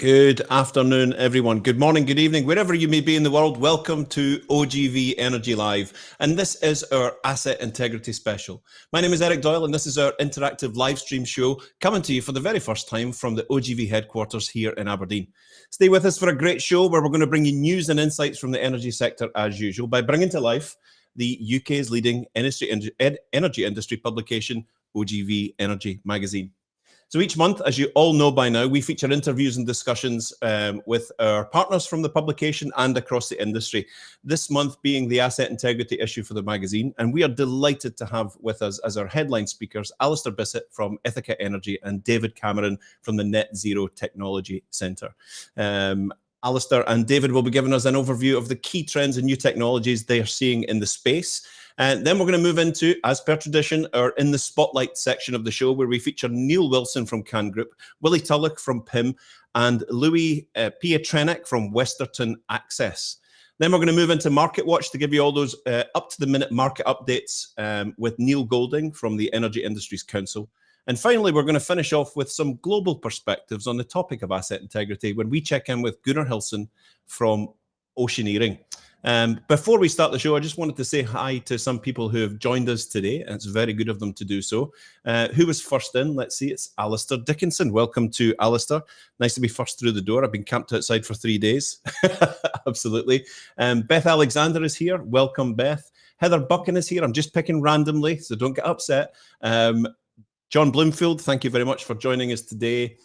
Good afternoon, everyone. Good morning, good evening, wherever you may be in the world. Welcome to OGV Energy Live. And this is our Asset Integrity Special. My name is Eric Doyle, and this is our interactive live stream show coming to you for the very first time from the OGV headquarters here in Aberdeen. Stay with us for a great show where we're going to bring you news and insights from the energy sector as usual by bringing to life the UK's leading energy industry publication, OGV Energy Magazine. So each month, as you all know by now, we feature interviews and discussions with our partners from the publication and across the industry. This month being the asset integrity issue for the magazine, and we are delighted to have with us as our headline speakers, Alistair Bissett from Ithaca Energy and David Cameron from the Net Zero Technology Centre. Alistair and David will be giving us an overview of the key trends and new technologies they are seeing in the space. And then we're going to move into, as per tradition, our In the Spotlight section of the show, where we feature Neil Wilson from Can Group, Willie Tulloch from PIM, and Louis Pietrenek from Westerton Access. Then we're going to move into Market Watch to give you all those up-to-the-minute market updates with Neil Golding from the Energy Industries Council. And finally, we're going to finish off with some global perspectives on the topic of asset integrity when we check in with Gunnar Hilson from Oceaneering. Before we start the show, I just wanted to say hi to some people who have joined us today, and it's very good of them to do so. Who was first in? Let's see, it's Alistair Dickinson. Welcome to Alistair. Nice to be first through the door. I've been camped outside for 3 days. Absolutely. Beth Alexander is here. Welcome, Beth. Heather Buchan is here. I'm just picking randomly, so don't get upset. John Bloomfield, thank you very much for joining us today.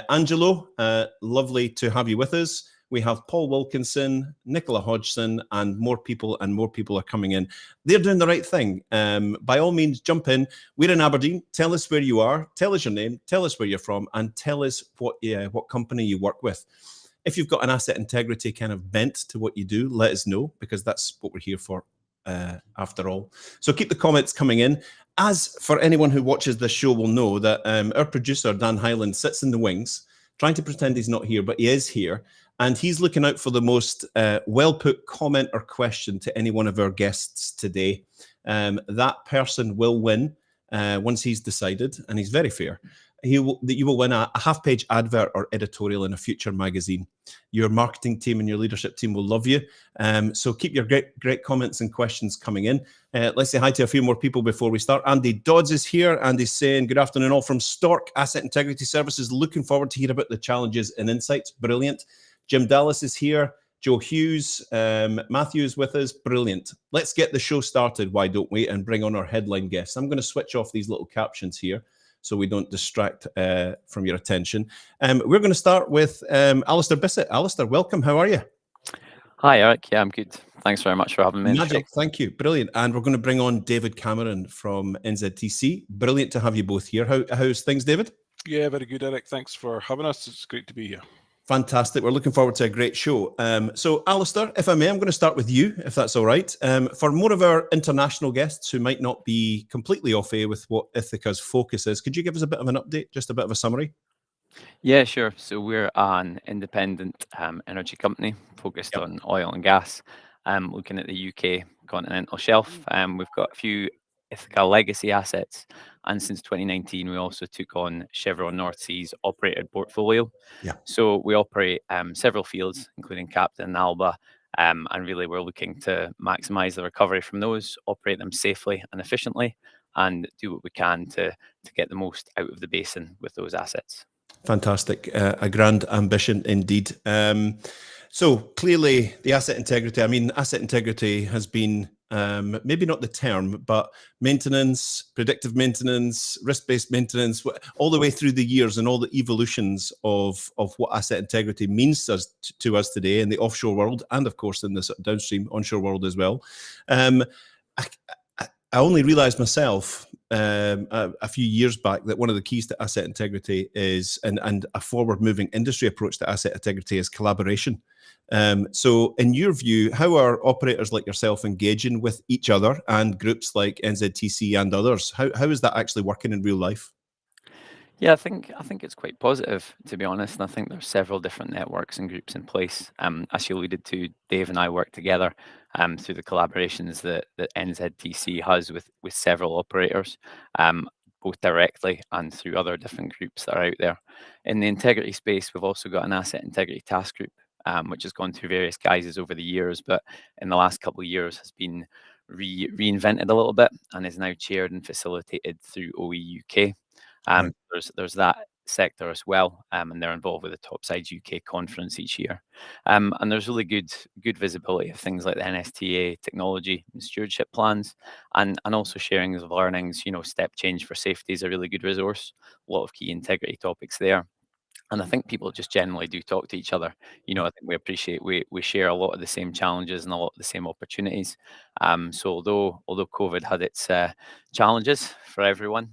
Angelo, lovely to have you with us. We have Paul Wilkinson, Nicola Hodgson, and more people are coming in. They're doing the right thing. By all means, jump in. We're in Aberdeen. Tell us where you are. Tell us your name. Tell us where you're from, and tell us what company you work with. If you've got an asset integrity kind of bent to what you do, let us know, because that's what we're here for after all. So keep the comments coming in. As for anyone who watches this show will know that our producer, Dan Hyland, sits in the wings, trying to pretend he's not here, but he is here. And he's looking out for the most well-put comment or question to any one of our guests today. That person will win once he's decided, and he's very fair. You will win a half-page advert or editorial in a future magazine. Your marketing team and your leadership team will love you. So keep your great comments and questions coming in. Let's say hi to a few more people before we start. Andy Dodds is here. Andy's saying, good afternoon all from Stork Asset Integrity Services. Looking forward to hear about the challenges and insights. Brilliant. Jim Dallas is here. Joe Hughes, Matthew is with us. Brilliant. Let's get the show started, why don't we, and bring on our headline guests. I'm going to switch off these little captions here so we don't distract from your attention. We're going to start with Alistair Bissett. Alistair, welcome. How are you? Hi, Eric. Yeah, I'm good. Thanks very much for having me. Magic. Thank you. Brilliant. And we're going to bring on David Cameron from NZTC. Brilliant to have you both here. How's things, David? Yeah, very good, Eric. Thanks for having us. It's great to be here. Fantastic. We're looking forward to a great show. So, Alistair, if I may, I'm going to start with you, if that's all right. For more of our international guests who might not be completely au fait with what Ithaca's focus is, could you give us a bit of an update, just a bit of a summary? Yeah, sure. So we're an independent energy company focused on oil and gas, looking at the UK continental shelf. We've got a few Ithaca legacy assets, and since 2019 we also took on Chevron North Sea's operated portfolio. Yeah. So we operate several fields, including Captain and Alba, and really we're looking to maximise the recovery from those, operate them safely and efficiently, and do what we can to get the most out of the basin with those assets. Fantastic. A grand ambition indeed. So clearly the asset integrity, asset integrity has been maybe not the term, but maintenance, predictive maintenance, risk-based maintenance, all the way through the years and all the evolutions of what asset integrity means to us today in the offshore world, and of course in the downstream onshore world as well. I only realized myself a few years back that one of the keys to asset integrity is, and a forward-moving industry approach to asset integrity is collaboration. So in your view, how are operators like yourself engaging with each other and groups like NZTC and others? How is that actually working in real life? Yeah, I think it's quite positive, to be honest. And I think there's several different networks and groups in place. As you alluded to, Dave and I work together through the collaborations that NZTC has with several operators. both directly and through other different groups that are out there. In the integrity space, we've also got an asset integrity task group, which has gone through various guises over the years, but in the last couple of years has been reinvented a little bit and is now chaired and facilitated through OE UK. Right. There's that sector as well, and they're involved with the Topsides UK conference each year. And there's really good visibility of things like the NSTA technology and stewardship plans, and also sharing of learnings. Step change for safety is a really good resource. A lot of key integrity topics there. And I think people just generally do talk to each other. I think we appreciate we share a lot of the same challenges and a lot of the same opportunities. So although COVID had its challenges for everyone,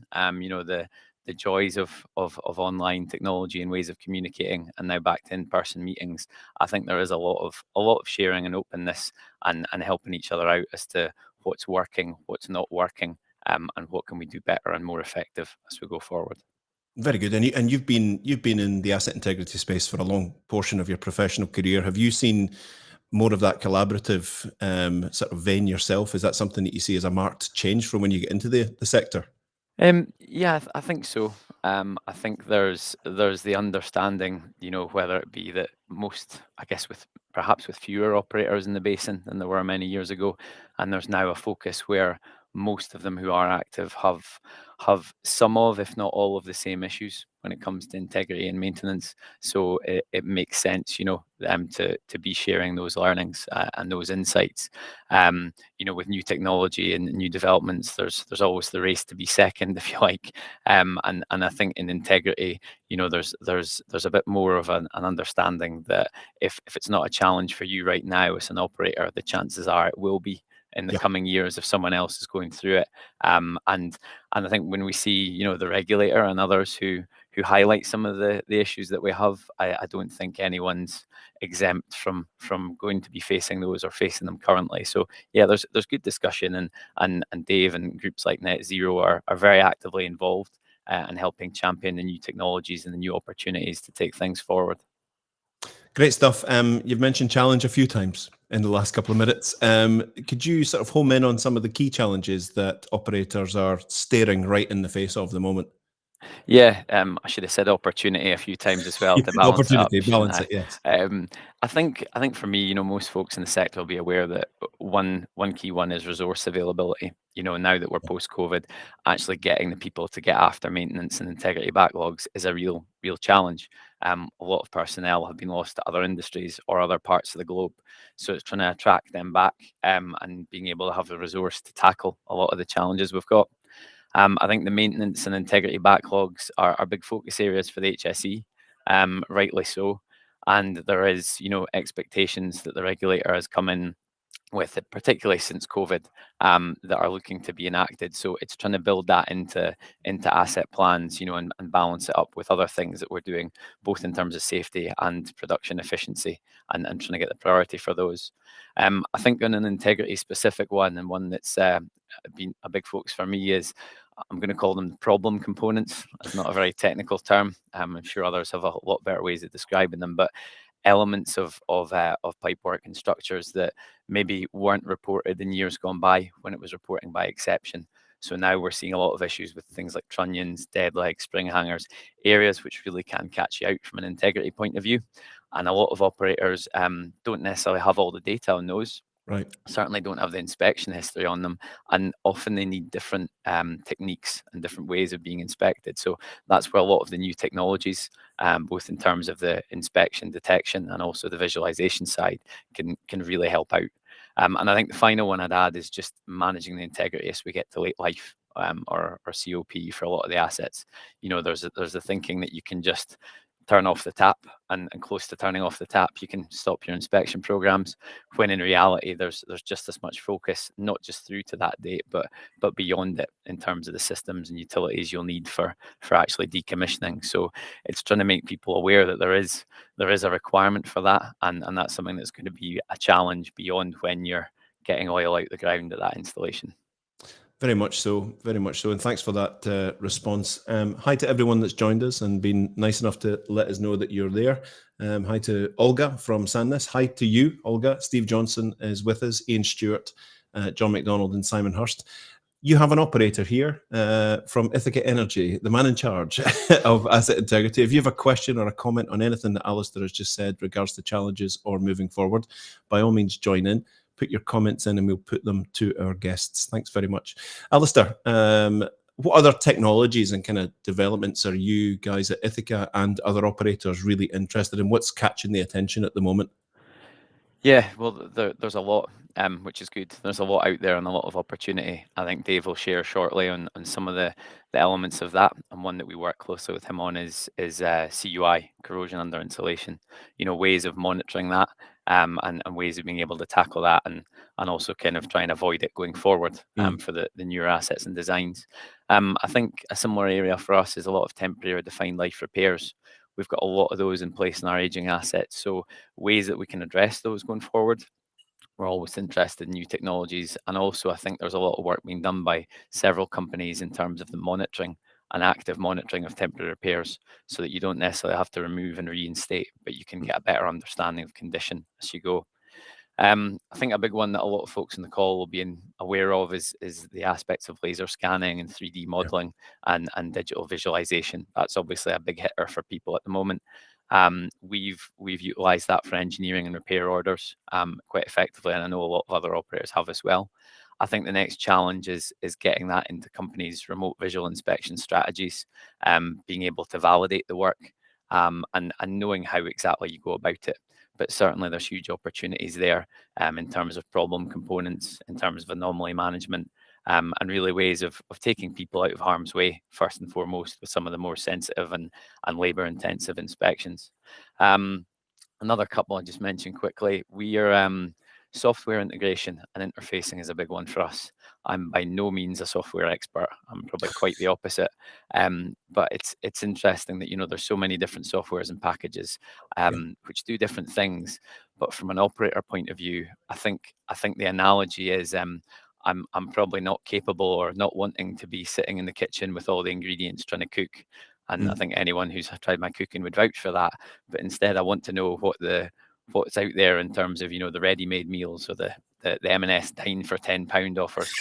the joys of online technology and ways of communicating, and now back to in-person meetings, I think there is a lot of sharing and openness and helping each other out as to what's working, what's not working, and what can we do better and more effective as we go forward. Very good. And you've been in the asset integrity space for a long portion of your professional career. Have you seen more of that collaborative sort of vein yourself? Is that something that you see as a marked change from when you get into the sector? Yeah, I think so. I think there's the understanding, whether it be that most, I guess, perhaps with fewer operators in the basin than there were many years ago, and there's now a focus where most of them who are active have some of, if not all of, the same issues when it comes to integrity and maintenance. So it makes sense, to be sharing those learnings and those insights. With new technology and new developments, there's always the race to be second, if you like. And I think in integrity, there's a bit more of an understanding that if it's not a challenge for you right now as an operator, the chances are it will be in the coming years if someone else is going through it. And I think when we see, the regulator and others who highlight some of the issues that we have, I don't think anyone's exempt from going to be facing those or facing them currently. So yeah, there's good discussion, and Dave and groups like Net Zero are very actively involved and helping champion the new technologies and the new opportunities to take things forward. Great stuff. You've mentioned challenge a few times in the last couple of minutes. Could you sort of home in on some of the key challenges that operators are staring right in the face of the moment? Yeah, I should have said opportunity a few times as well to balance it up, Opportunity, shouldn't balance I? it, yes. I think for me, most folks in the sector will be aware that one key one is resource availability. Now that we're post-COVID, actually getting the people to get after maintenance and integrity backlogs is a real challenge. A lot of personnel have been lost to other industries or other parts of the globe, so it's trying to attract them back and being able to have the resource to tackle a lot of the challenges we've got. I think the maintenance and integrity backlogs are big focus areas for the HSE, rightly so. And there is, expectations that the regulator has come in with it, particularly since COVID, that are looking to be enacted. So it's trying to build that into asset plans, and balance it up with other things that we're doing, both in terms of safety and production efficiency, and trying to get the priority for those. I think on an integrity specific one, and one that's been a big focus for me, is I'm going to call them problem components. That's not a very technical term. I'm sure others have a lot better ways of describing them, but elements of pipework and structures that maybe weren't reported in years gone by when it was reporting by exception. So now we're seeing a lot of issues with things like trunnions, dead legs, spring hangers, areas which really can catch you out from an integrity point of view. And a lot of operators don't necessarily have all the data on those. Right. Certainly don't have the inspection history on them, and often they need different techniques and different ways of being inspected. So that's where a lot of the new technologies, both in terms of the inspection, detection, and also the visualization side, can really help out. And I think the final one I'd add is just managing the integrity as we get to late life, or COP for a lot of the assets. There's a thinking that you can just turn off the tap, and close to turning off the tap, you can stop your inspection programs, when in reality there's just as much focus, not just through to that date, but beyond it, in terms of the systems and utilities you'll need for actually decommissioning. So it's trying to make people aware that there is a requirement for that, and that's something that's going to be a challenge beyond when you're getting oil out the ground at that installation. Very much so, and thanks for that response. Hi to everyone that's joined us and been nice enough to let us know that you're there. Hi to Olga from Sandnes. Hi to you, Olga. Steve Johnson is with us, Ian Stewart, John McDonald and Simon Hurst. you have an operator here from Ithaca Energy, the man in charge of asset integrity. If you have a question or a comment on anything that Alistair has just said regards to challenges or moving forward, by all means join in, put your comments in and we'll put them to our guests. Thanks very much. Alistair, what other technologies and kind of developments are you guys at Ithaca and other operators really interested in? What's catching the attention at the moment? Yeah, well, there's a lot, which is good. There's a lot out there and a lot of opportunity. I think Dave will share shortly on some of the elements of that. And one that we work closely with him on is CUI, corrosion under insulation. Ways of monitoring that, and ways of being able to tackle that, and also kind of try and avoid it going forward, for the newer assets and designs. I think a similar area for us is a lot of temporary or defined life repairs. We've got a lot of those in place in our aging assets. So ways that we can address those going forward. We're always interested in new technologies. And also, I think there's a lot of work being done by several companies in terms of the monitoring and active monitoring of temporary repairs, so that you don't necessarily have to remove and reinstate, but you can get a better understanding of condition as you go. I think a big one that a lot of folks on the call will be aware of is the aspects of laser scanning and 3D modeling, and digital visualization. That's obviously a big hitter for people at the moment. We've utilized that for engineering and repair orders quite effectively, and I know a lot of other operators have as well. I think the next challenge is getting that into companies' remote visual inspection strategies, being able to validate the work, and knowing how exactly you go about it. But certainly there's huge opportunities there, in terms of problem components, in terms of anomaly management, and really ways of taking people out of harm's way, first and foremost, with some of the more sensitive and labour intensive inspections. Another couple I just mentioned quickly, we are software integration and interfacing is a big one for us. I'm by no means a software expert. I'm probably quite the opposite. But it's interesting that there's so many different softwares and packages, which do different things. But from an operator point of view, I think the analogy is, I'm probably not capable or not wanting to be sitting in the kitchen with all the ingredients trying to cook. And I think anyone who's tried my cooking would vouch for that. But instead, I want to know what's out there in terms of the ready-made meals, or the M&S dine for £10 offers.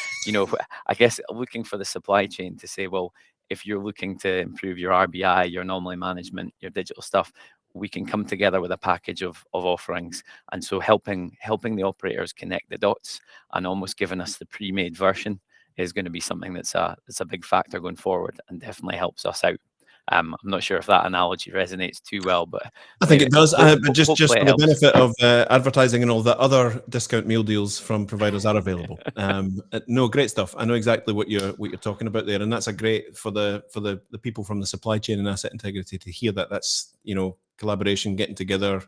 I guess looking for the supply chain to say, well, if you're looking to improve your RBI, your anomaly management, your digital stuff, we can come together with a package of offerings. And so helping the operators connect the dots and almost giving us the pre-made version is going to be something that's a big factor going forward, and definitely helps us out. I'm not sure if that analogy resonates too well, but I think it does. But just for the helps. benefit of advertising and all that, other discount meal deals from providers are available. No, great stuff. I know exactly what you're talking about there, and that's a great for the people from the supply chain and asset integrity to hear that. That's collaboration, getting together,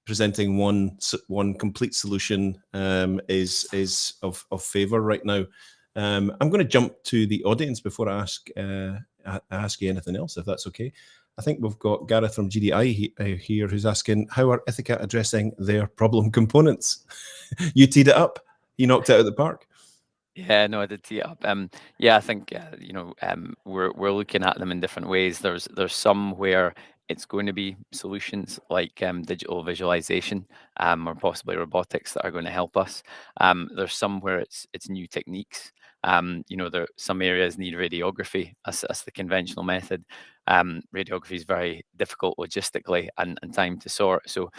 presenting one complete solution is of favour right now. I'm going to jump to the audience before I ask you anything else, if that's okay. I think we've got Gareth from GDI here who's asking, how are Ithaca addressing their problem components? You teed it up. You knocked it out of the park. Yeah, no, I did tee it up. Yeah, I think we're looking at them in different ways. There's some where it's going to be solutions like digital visualization, or possibly robotics that are going to help us. There's some where it's new techniques. There some areas need radiography as the conventional method. Radiography is very difficult logistically and time to sort. So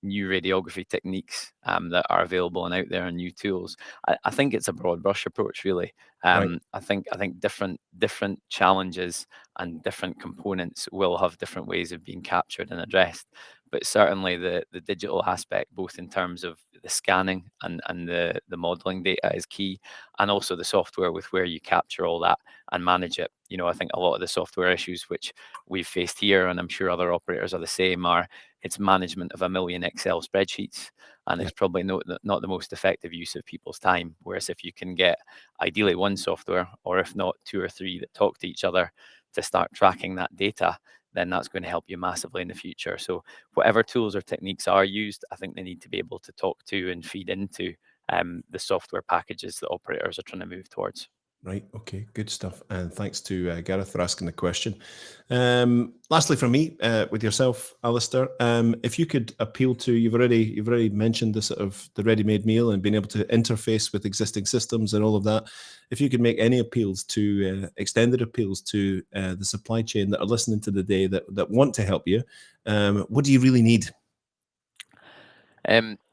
new radiography techniques that are available and out there, and new tools. I think it's a broad brush approach, really. Right. I think different challenges and different components will have different ways of being captured and addressed. But certainly the digital aspect, both in terms of the scanning and the modeling data, is key, and also the software with where you capture all that and manage it. I think a lot of the software issues which we've faced here, and I'm sure other operators are the same, it's management of 1 million Excel spreadsheets, and it's probably not the most effective use of people's time. Whereas if you can get ideally one software, or if not 2 or 3 that talk to each other to start tracking that data, then that's going to help you massively in the future. So whatever tools or techniques are used, I think they need to be able to talk to and feed into the software packages that operators are trying to move towards. Right. Okay. Good stuff. And thanks to Gareth for asking the question. Lastly, from me, with yourself, Alistair, if you could appeal to, you've already mentioned the sort of the ready-made meal and being able to interface with existing systems and all of that. If you could make any appeals to extended appeals to the supply chain that are listening to the day that want to help you, what do you really need?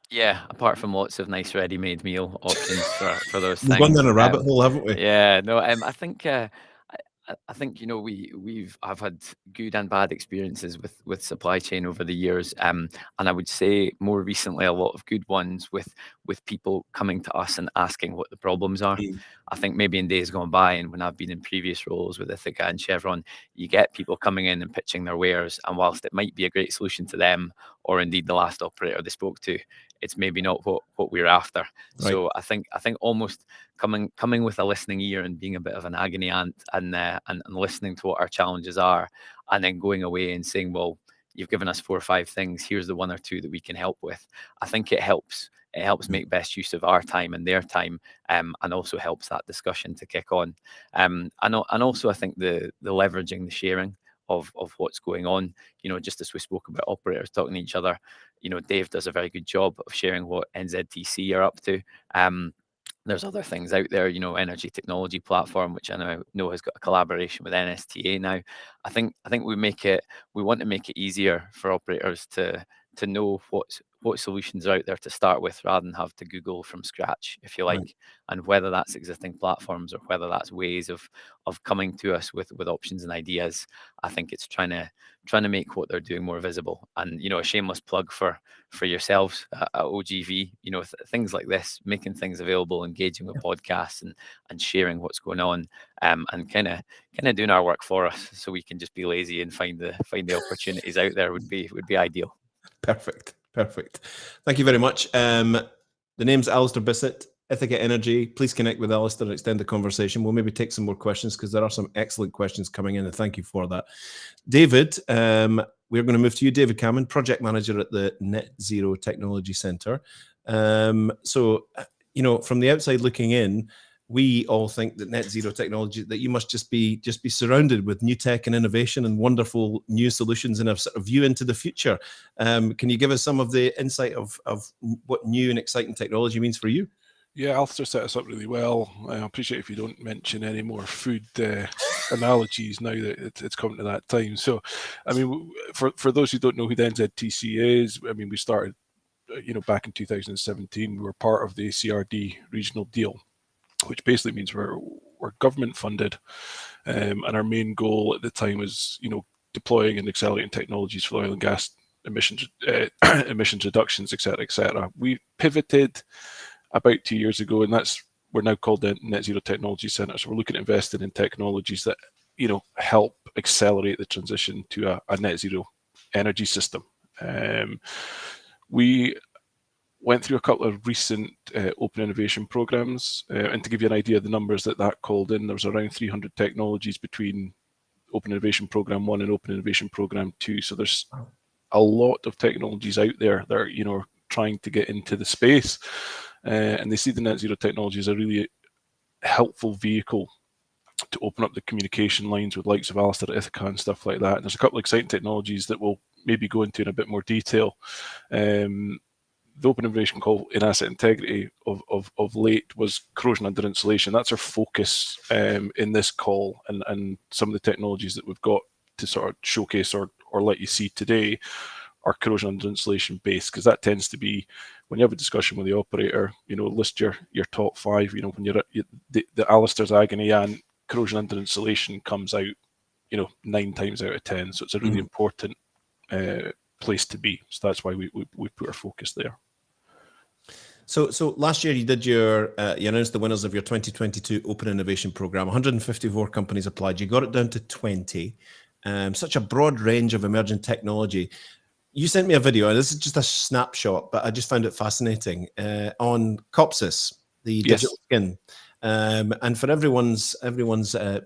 Yeah, apart from lots of nice ready-made meal options for those We've gone things. down a rabbit hole, haven't we? Yeah, no, I think, you know, I've had good and bad experiences with supply chain over the years, and I would say more recently a lot of good ones with people coming to us and asking what the problems are. Mm. I think maybe in days gone by, and when I've been in previous roles with Ithaca and Chevron, you get people coming in and pitching their wares, and whilst it might be a great solution to them, or indeed the last operator they spoke to, it's maybe not what we're after. Right. So I think almost coming with a listening ear and being a bit of an agony aunt and listening to what our challenges are, and then going away and saying, well, you've given us 4 or 5 things, here's the 1 or 2 that we can help with. I think it helps make best use of our time and their time, and also helps that discussion to kick on. And also I think the leveraging, the sharing of what's going on, you know, just as we spoke about operators talking to each other, you know, Dave does a very good job of sharing what NZTC are up to. There's other things out there, you know, energy technology platform, which I know has got a collaboration with NSTA now. I think we want to make it easier for operators to know what solutions are out there to start with, rather than have to Google from scratch, if you like. Right. And whether that's existing platforms or whether that's ways of coming to us with options and ideas, I think it's trying to make what they're doing more visible. And, you know, a shameless plug for yourselves at OGV, you know, things like this, making things available, engaging with podcasts and sharing what's going on, and kind of doing our work for us, so we can just be lazy and find the opportunities out there would be ideal. Perfect. Thank you very much. The name's Alistair Bissett, Ithaca Energy. Please connect with Alistair and extend the conversation. We'll maybe take some more questions because there are some excellent questions coming in, and thank you for that. David, we're going to move to you, David Cameron, Project Manager at the Net Zero Technology Centre. So, you know, from the outside looking in, we all think that net zero technology, that you must just be surrounded with new tech and innovation and wonderful new solutions and a sort of view into the future. Can you give us some of the insight of what new and exciting technology means for you? Yeah, Alistair set us up really well. I appreciate if you don't mention any more food analogies now that it's coming to that time. So, I mean, for those who don't know who the NZTC is, I mean, we started, you know, back in 2017. We were part of the CRD regional deal, which basically means we're government funded, and our main goal at the time was, you know, deploying and accelerating technologies for oil and gas emissions reductions, etc. We pivoted about 2 years ago, and we're now called the Net Zero Technology Centre. So we're looking at investing in technologies that, you know, help accelerate the transition to a net zero energy system. We went through a couple of recent open innovation programs, and to give you an idea of the numbers that called in, there was around 300 technologies between Open Innovation Program 1 and Open Innovation Program 2. So there's a lot of technologies out there that are, you know, trying to get into the space, and they see the net zero technology as a really helpful vehicle to open up the communication lines with likes of Alistair at Ithaca and stuff like that. And there's a couple of exciting technologies that we'll maybe go into in a bit more detail. The open innovation call in asset integrity of late was corrosion under insulation. That's our focus in this call, and some of the technologies that we've got to sort of showcase or let you see today are corrosion under insulation based, because that tends to be, when you have a discussion with the operator, you know, list your top 5, you know, when you're at the Alistair's agony and corrosion under insulation comes out, you know, 9 times out of 10. So it's a really important place to be. So that's why we put our focus there. So last year you did you announced the winners of your 2022 Open Innovation Program. 154 companies applied. You got it down to 20. Such a broad range of emerging technology. You sent me a video, and this is just a snapshot, but I just found it fascinating, on Copsis, the digital skin. And for everyone's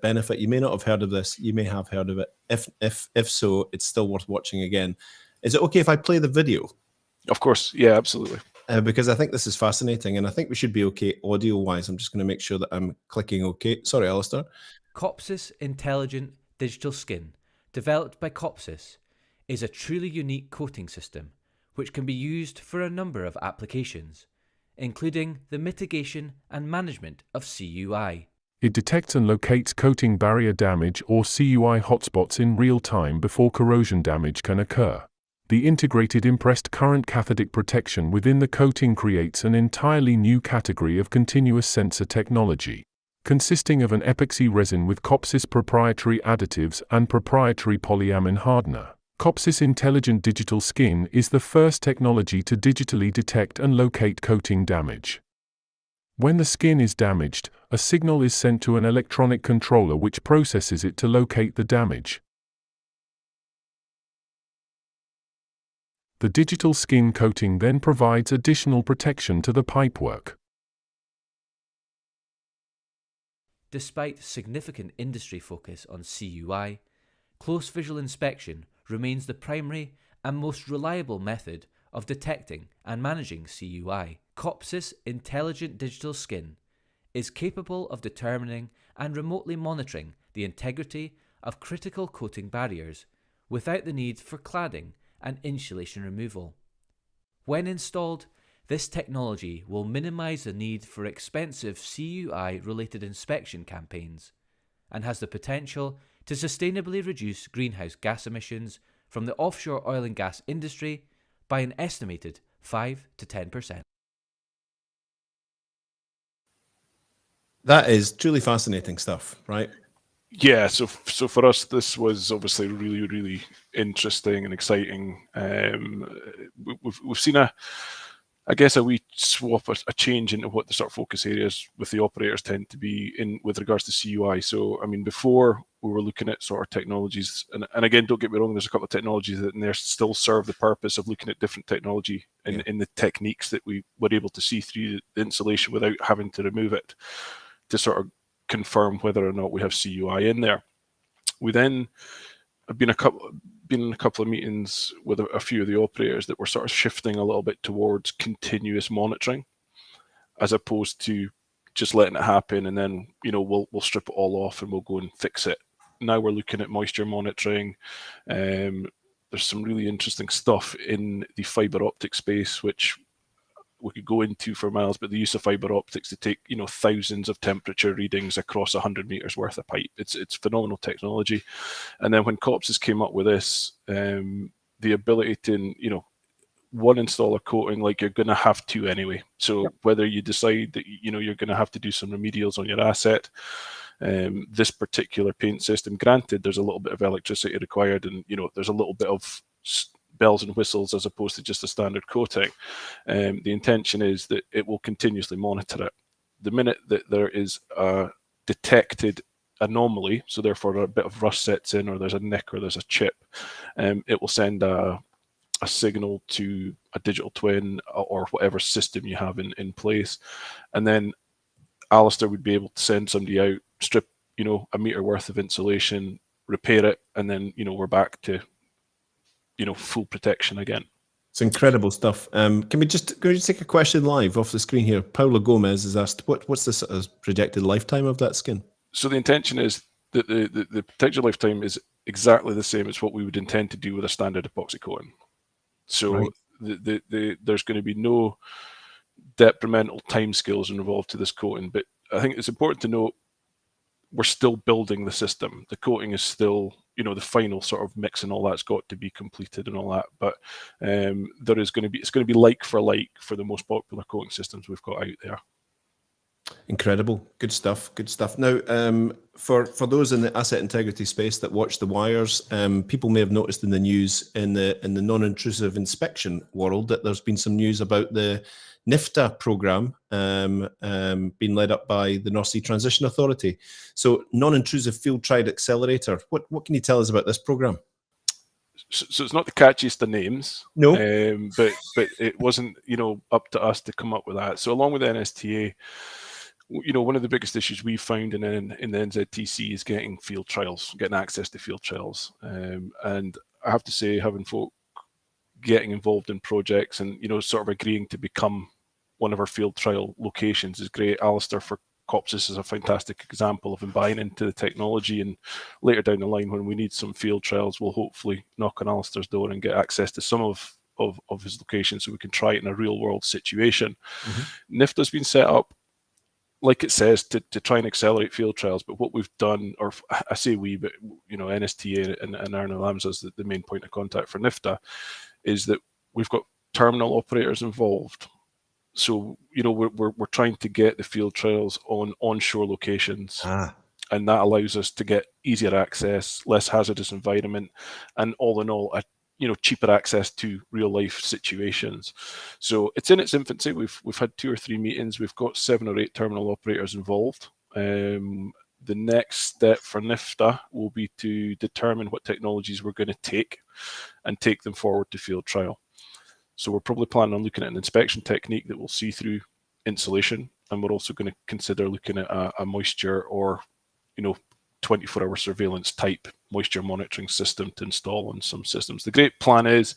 benefit, you may not have heard of this. You may have heard of it. If so, it's still worth watching again. Is it okay if I play the video? Of course. Yeah, absolutely. because I think this is fascinating, and I think we should be okay audio-wise. I'm just going to make sure that I'm clicking okay. Sorry, Alistair. Copsys Intelligent Digital Skin, developed by Copsys, is a truly unique coating system which can be used for a number of applications, including the mitigation and management of CUI. It detects and locates coating barrier damage or CUI hotspots in real time before corrosion damage can occur. The integrated impressed current cathodic protection within the coating creates an entirely new category of continuous sensor technology, consisting of an epoxy resin with Copsys proprietary additives and proprietary polyamine hardener. Copsys Intelligent Digital Skin is the first technology to digitally detect and locate coating damage. When the skin is damaged, a signal is sent to an electronic controller which processes it to locate the damage. The digital skin coating then provides additional protection to the pipework. Despite significant industry focus on CUI, close visual inspection remains the primary and most reliable method of detecting and managing CUI. Copsys Intelligent Digital Skin is capable of determining and remotely monitoring the integrity of critical coating barriers without the need for cladding and insulation removal. When installed, this technology will minimize the need for expensive CUI-related inspection campaigns and has the potential to sustainably reduce greenhouse gas emissions from the offshore oil and gas industry by an estimated 5 to 10%. That is truly fascinating stuff, right? Yeah, so for us, this was obviously really, really interesting and exciting. We've seen a wee swap, a change into what the sort of focus areas with the operators tend to be in with regards to CUI. So, I mean, before we were looking at sort of technologies, and again, don't get me wrong, there's a couple of technologies that in there still serve the purpose of looking at different technology in the techniques that we were able to see through the insulation without having to remove it to sort of confirm whether or not we have CUI in there. We then have been in a couple of meetings with a few of the operators that were sort of shifting a little bit towards continuous monitoring, as opposed to just letting it happen and then we'll strip it all off and we'll go and fix it. Now we're looking at moisture monitoring. There's some really interesting stuff in the fiber optic space, which we could go into for miles, but the use of fiber optics to take thousands of temperature readings across 100 meters worth of pipe, it's phenomenal technology. And then when Copsys came up with this, the ability to one installer coating, like you're going to have to anyway. So whether you decide that you're going to have to do some remedials on your asset, this particular paint system, granted there's a little bit of electricity required, and there's a little bit of bells and whistles as opposed to just a standard coating. The intention is that it will continuously monitor it. The minute that there is a detected anomaly, so therefore a bit of rust sets in, or there's a nick, or there's a chip, it will send a signal to a digital twin or whatever system you have in place, and then Alistair would be able to send somebody out, strip a meter worth of insulation, repair it, and then we're back to full protection again. It's incredible stuff. Can we just take a question live off the screen here? Paula Gomez has asked, what's the sort of projected lifetime of that skin? So the intention is that the projected lifetime is exactly the same as what we would intend to do with a standard epoxy coating. So right. There's going to be no detrimental timescales involved to this coating, but I think it's important to note we're still building the system. The coating is still, the final sort of mix and all that's got to be completed and all that. But it's going to be like for the most popular coating systems we've got out there. Incredible. Good stuff. Now, for those in the asset integrity space that watch the wires, people may have noticed in the news in the non-intrusive inspection world that there's been some news about the NIFTA program being led up by the North Sea Transition Authority. So, non-intrusive field trial accelerator. What can you tell us about this program? So it's not the catchiest of names, no, but it wasn't up to us to come up with that. So along with the NSTA, one of the biggest issues we found in the NZTC is getting access to field trials. And I have to say, having folk getting involved in projects and, sort of agreeing to become one of our field trial locations is great. Alistair for Copsis is a fantastic example of him buying into the technology, and later down the line when we need some field trials, we'll hopefully knock on Alistair's door and get access to some of his locations so we can try it in a real world situation. NIFTA's been set up, like it says, to try and accelerate field trials, but what we've done, or I say we, but NSTA and Arno Lambs as the main point of contact for NIFTA, is that we've got terminal operators involved. So, we're trying to get the field trials on onshore locations. And that allows us to get easier access, less hazardous environment, and all in all, cheaper access to real life situations. So it's in its infancy. We've had 2 or 3 meetings. We've got 7 or 8 terminal operators involved. The next step for NIFTA will be to determine what technologies we're going to take and take them forward to field trial. So we're probably planning on looking at an inspection technique that will see through insulation, and we're also going to consider looking at a moisture or 24-hour surveillance type moisture monitoring system to install on some systems. The great plan is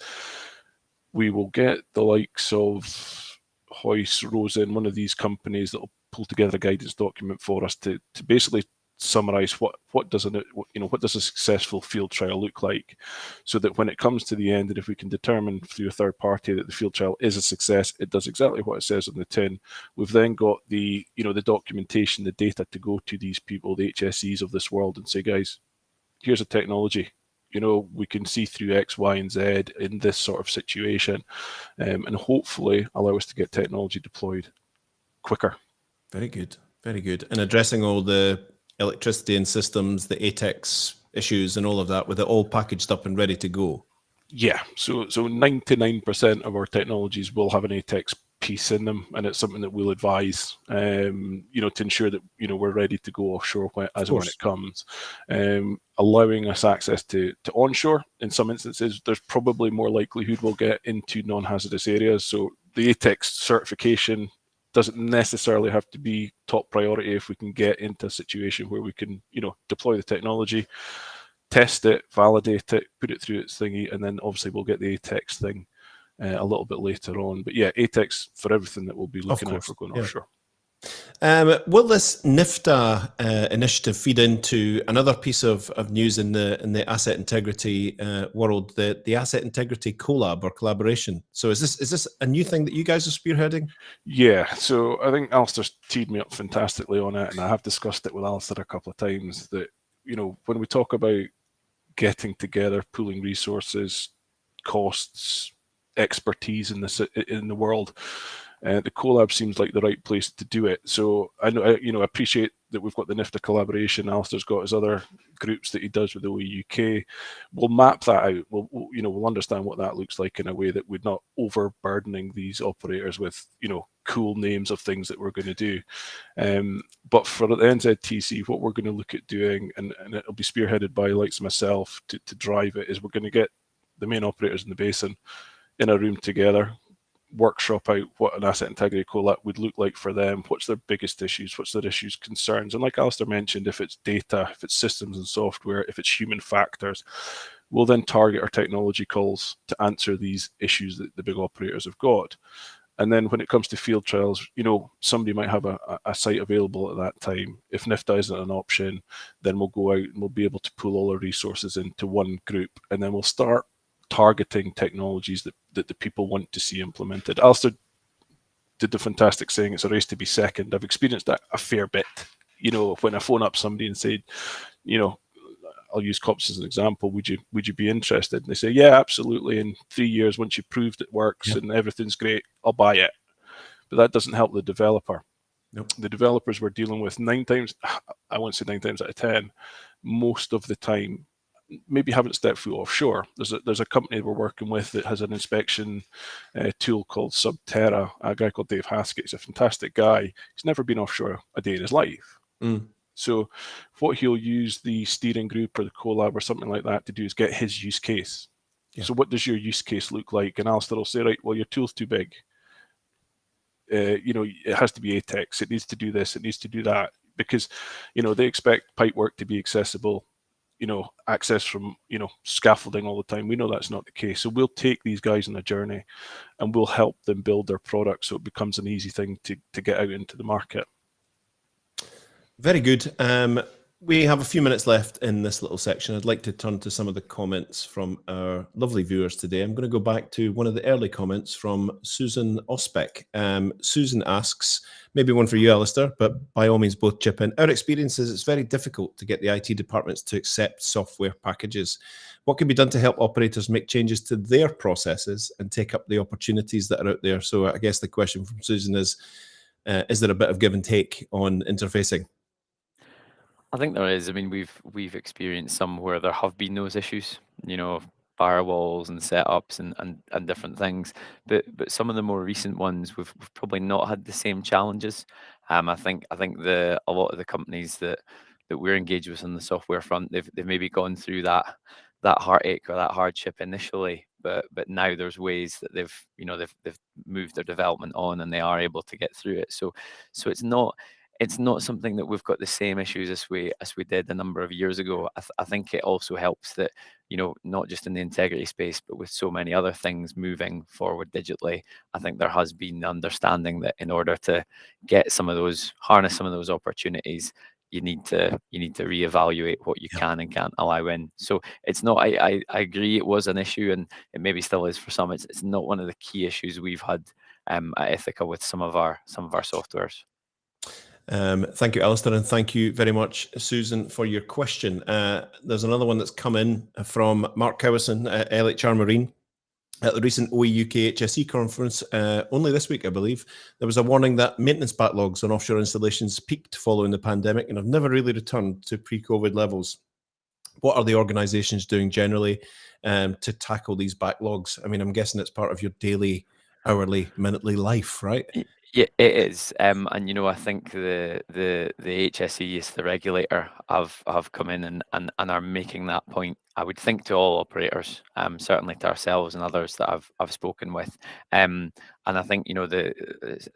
we will get the likes of Hoyce, Rosen, one of these companies that will pull together a guidance document for us to basically summarize what does a successful field trial look like, so that when it comes to the end, and if we can determine through a third party that the field trial is a success, it does exactly what it says on the tin. We've then got the the documentation, the data to go to these people, the HSEs of this world, and say, guys, here's a technology, we can see through X, Y, and Z in this sort of situation, and hopefully allow us to get technology deployed quicker. Very good, very good. And addressing all the electricity and systems, the ATEX issues and all of that, with it all packaged up and ready to go. Yeah, so 99% of our technologies will have an ATEX piece in them, and it's something that we'll advise, to ensure that we're ready to go offshore as and when it comes. Allowing us access to onshore, in some instances, there's probably more likelihood we'll get into non-hazardous areas. So the ATEX certification doesn't necessarily have to be top priority if we can get into a situation where we can, deploy the technology, test it, validate it, put it through its thingy, and then obviously we'll get the ATEX thing a little bit later on. But yeah, ATEX for everything that we'll be looking at for going offshore. Will this NIFTA initiative feed into another piece of news in the asset integrity world, the asset integrity collab or collaboration? So is this a new thing that you guys are spearheading? Yeah, so I think Alistair's teed me up fantastically on it, and I have discussed it with Alistair a couple of times that, when we talk about getting together, pooling resources, costs, expertise in the world, the collab seems like the right place to do it. So I know, I appreciate that we've got the NIFTA collaboration. Alistair's got his other groups that he does with OE UK. We'll map that out. We'll understand what that looks like in a way that we're not overburdening these operators with, cool names of things that we're going to do. But for the NZTC, what we're going to look at doing, and it'll be spearheaded by likes of myself to drive it, is we're going to get the main operators in the basin in a room together, workshop out what an asset integrity collab would look like for them, what's their biggest issues, what's their issues, concerns. And like Alistair mentioned, if it's data, if it's systems and software, if it's human factors, we'll then target our technology calls to answer these issues that the big operators have got. And then when it comes to field trials, somebody might have a site available at that time. If NIFTA isn't an option, then we'll go out and we'll be able to pull all our resources into one group, and then we'll start targeting technologies that the people want to see implemented. Alistair did the fantastic saying, it's a race to be second. I've experienced that a fair bit. When I phone up somebody and say, I'll use COPS as an example, would you be interested? And they say, yeah, absolutely. In 3 years, once you've proved it works and everything's great, I'll buy it. But that doesn't help the developer. Nope. The developers we're dealing with 9 times, I won't say 9 times out of 10, most of the time, maybe haven't stepped foot offshore. There's a company we're working with that has an inspection tool called Subterra. A guy called Dave Haskett. He's a fantastic guy. He's never been offshore a day in his life. So what he'll use the steering group or the collab or something like that to do is get his use case. Yeah. So what does your use case look like? And Alistair will say, right, well, your tool's too big. It has to be ATEX. It needs to do this. It needs to do that. Because, they expect pipe work to be accessible, access from, scaffolding all the time. We know that's not the case. So we'll take these guys on a journey and we'll help them build their product so it becomes an easy thing to get out into the market. Very good. We have a few minutes left in this little section. I'd like to turn to some of the comments from our lovely viewers today. I'm going to go back to one of the early comments from Susan Osbeck. Susan asks, maybe one for you, Alistair, but by all means, both chip in. Our experience is it's very difficult to get the IT departments to accept software packages. What can be done to help operators make changes to their processes and take up the opportunities that are out there? So I guess the question from Susan is there a bit of give and take on interfacing? I think there is. I mean, we've experienced some where there have been those issues, firewalls and setups and different things. But some of the more recent ones, we've probably not had the same challenges. I think a lot of the companies that we're engaged with on the software front, they've maybe gone through that heartache or that hardship initially, but now there's ways that they've moved their development on and they are able to get through it. So it's not something that we've got the same issues as we did a number of years ago. I think it also helps that, not just in the integrity space, but with so many other things moving forward digitally, I think there has been understanding that in order to harness some of those opportunities, you need to reevaluate what you can and can't allow in. So it's not, I agree it was an issue and it maybe still is for some. It's not one of the key issues we've had at Ithaca with some of our softwares. Thank you, Alistair, and thank you very much, Susan, for your question. There's another one that's come in from Mark Cowison at LHR Marine. At the recent OE UK HSE conference, only this week, I believe, there was a warning that maintenance backlogs on offshore installations peaked following the pandemic and have never really returned to pre-COVID levels. What are the organisations doing generally to tackle these backlogs? I mean, I'm guessing it's part of your daily, hourly, minutely life, right? Yeah, it is, and I think the HSE, is the regulator, have come in and are making that point. I would think to all operators, certainly to ourselves and others that I've spoken with, and I think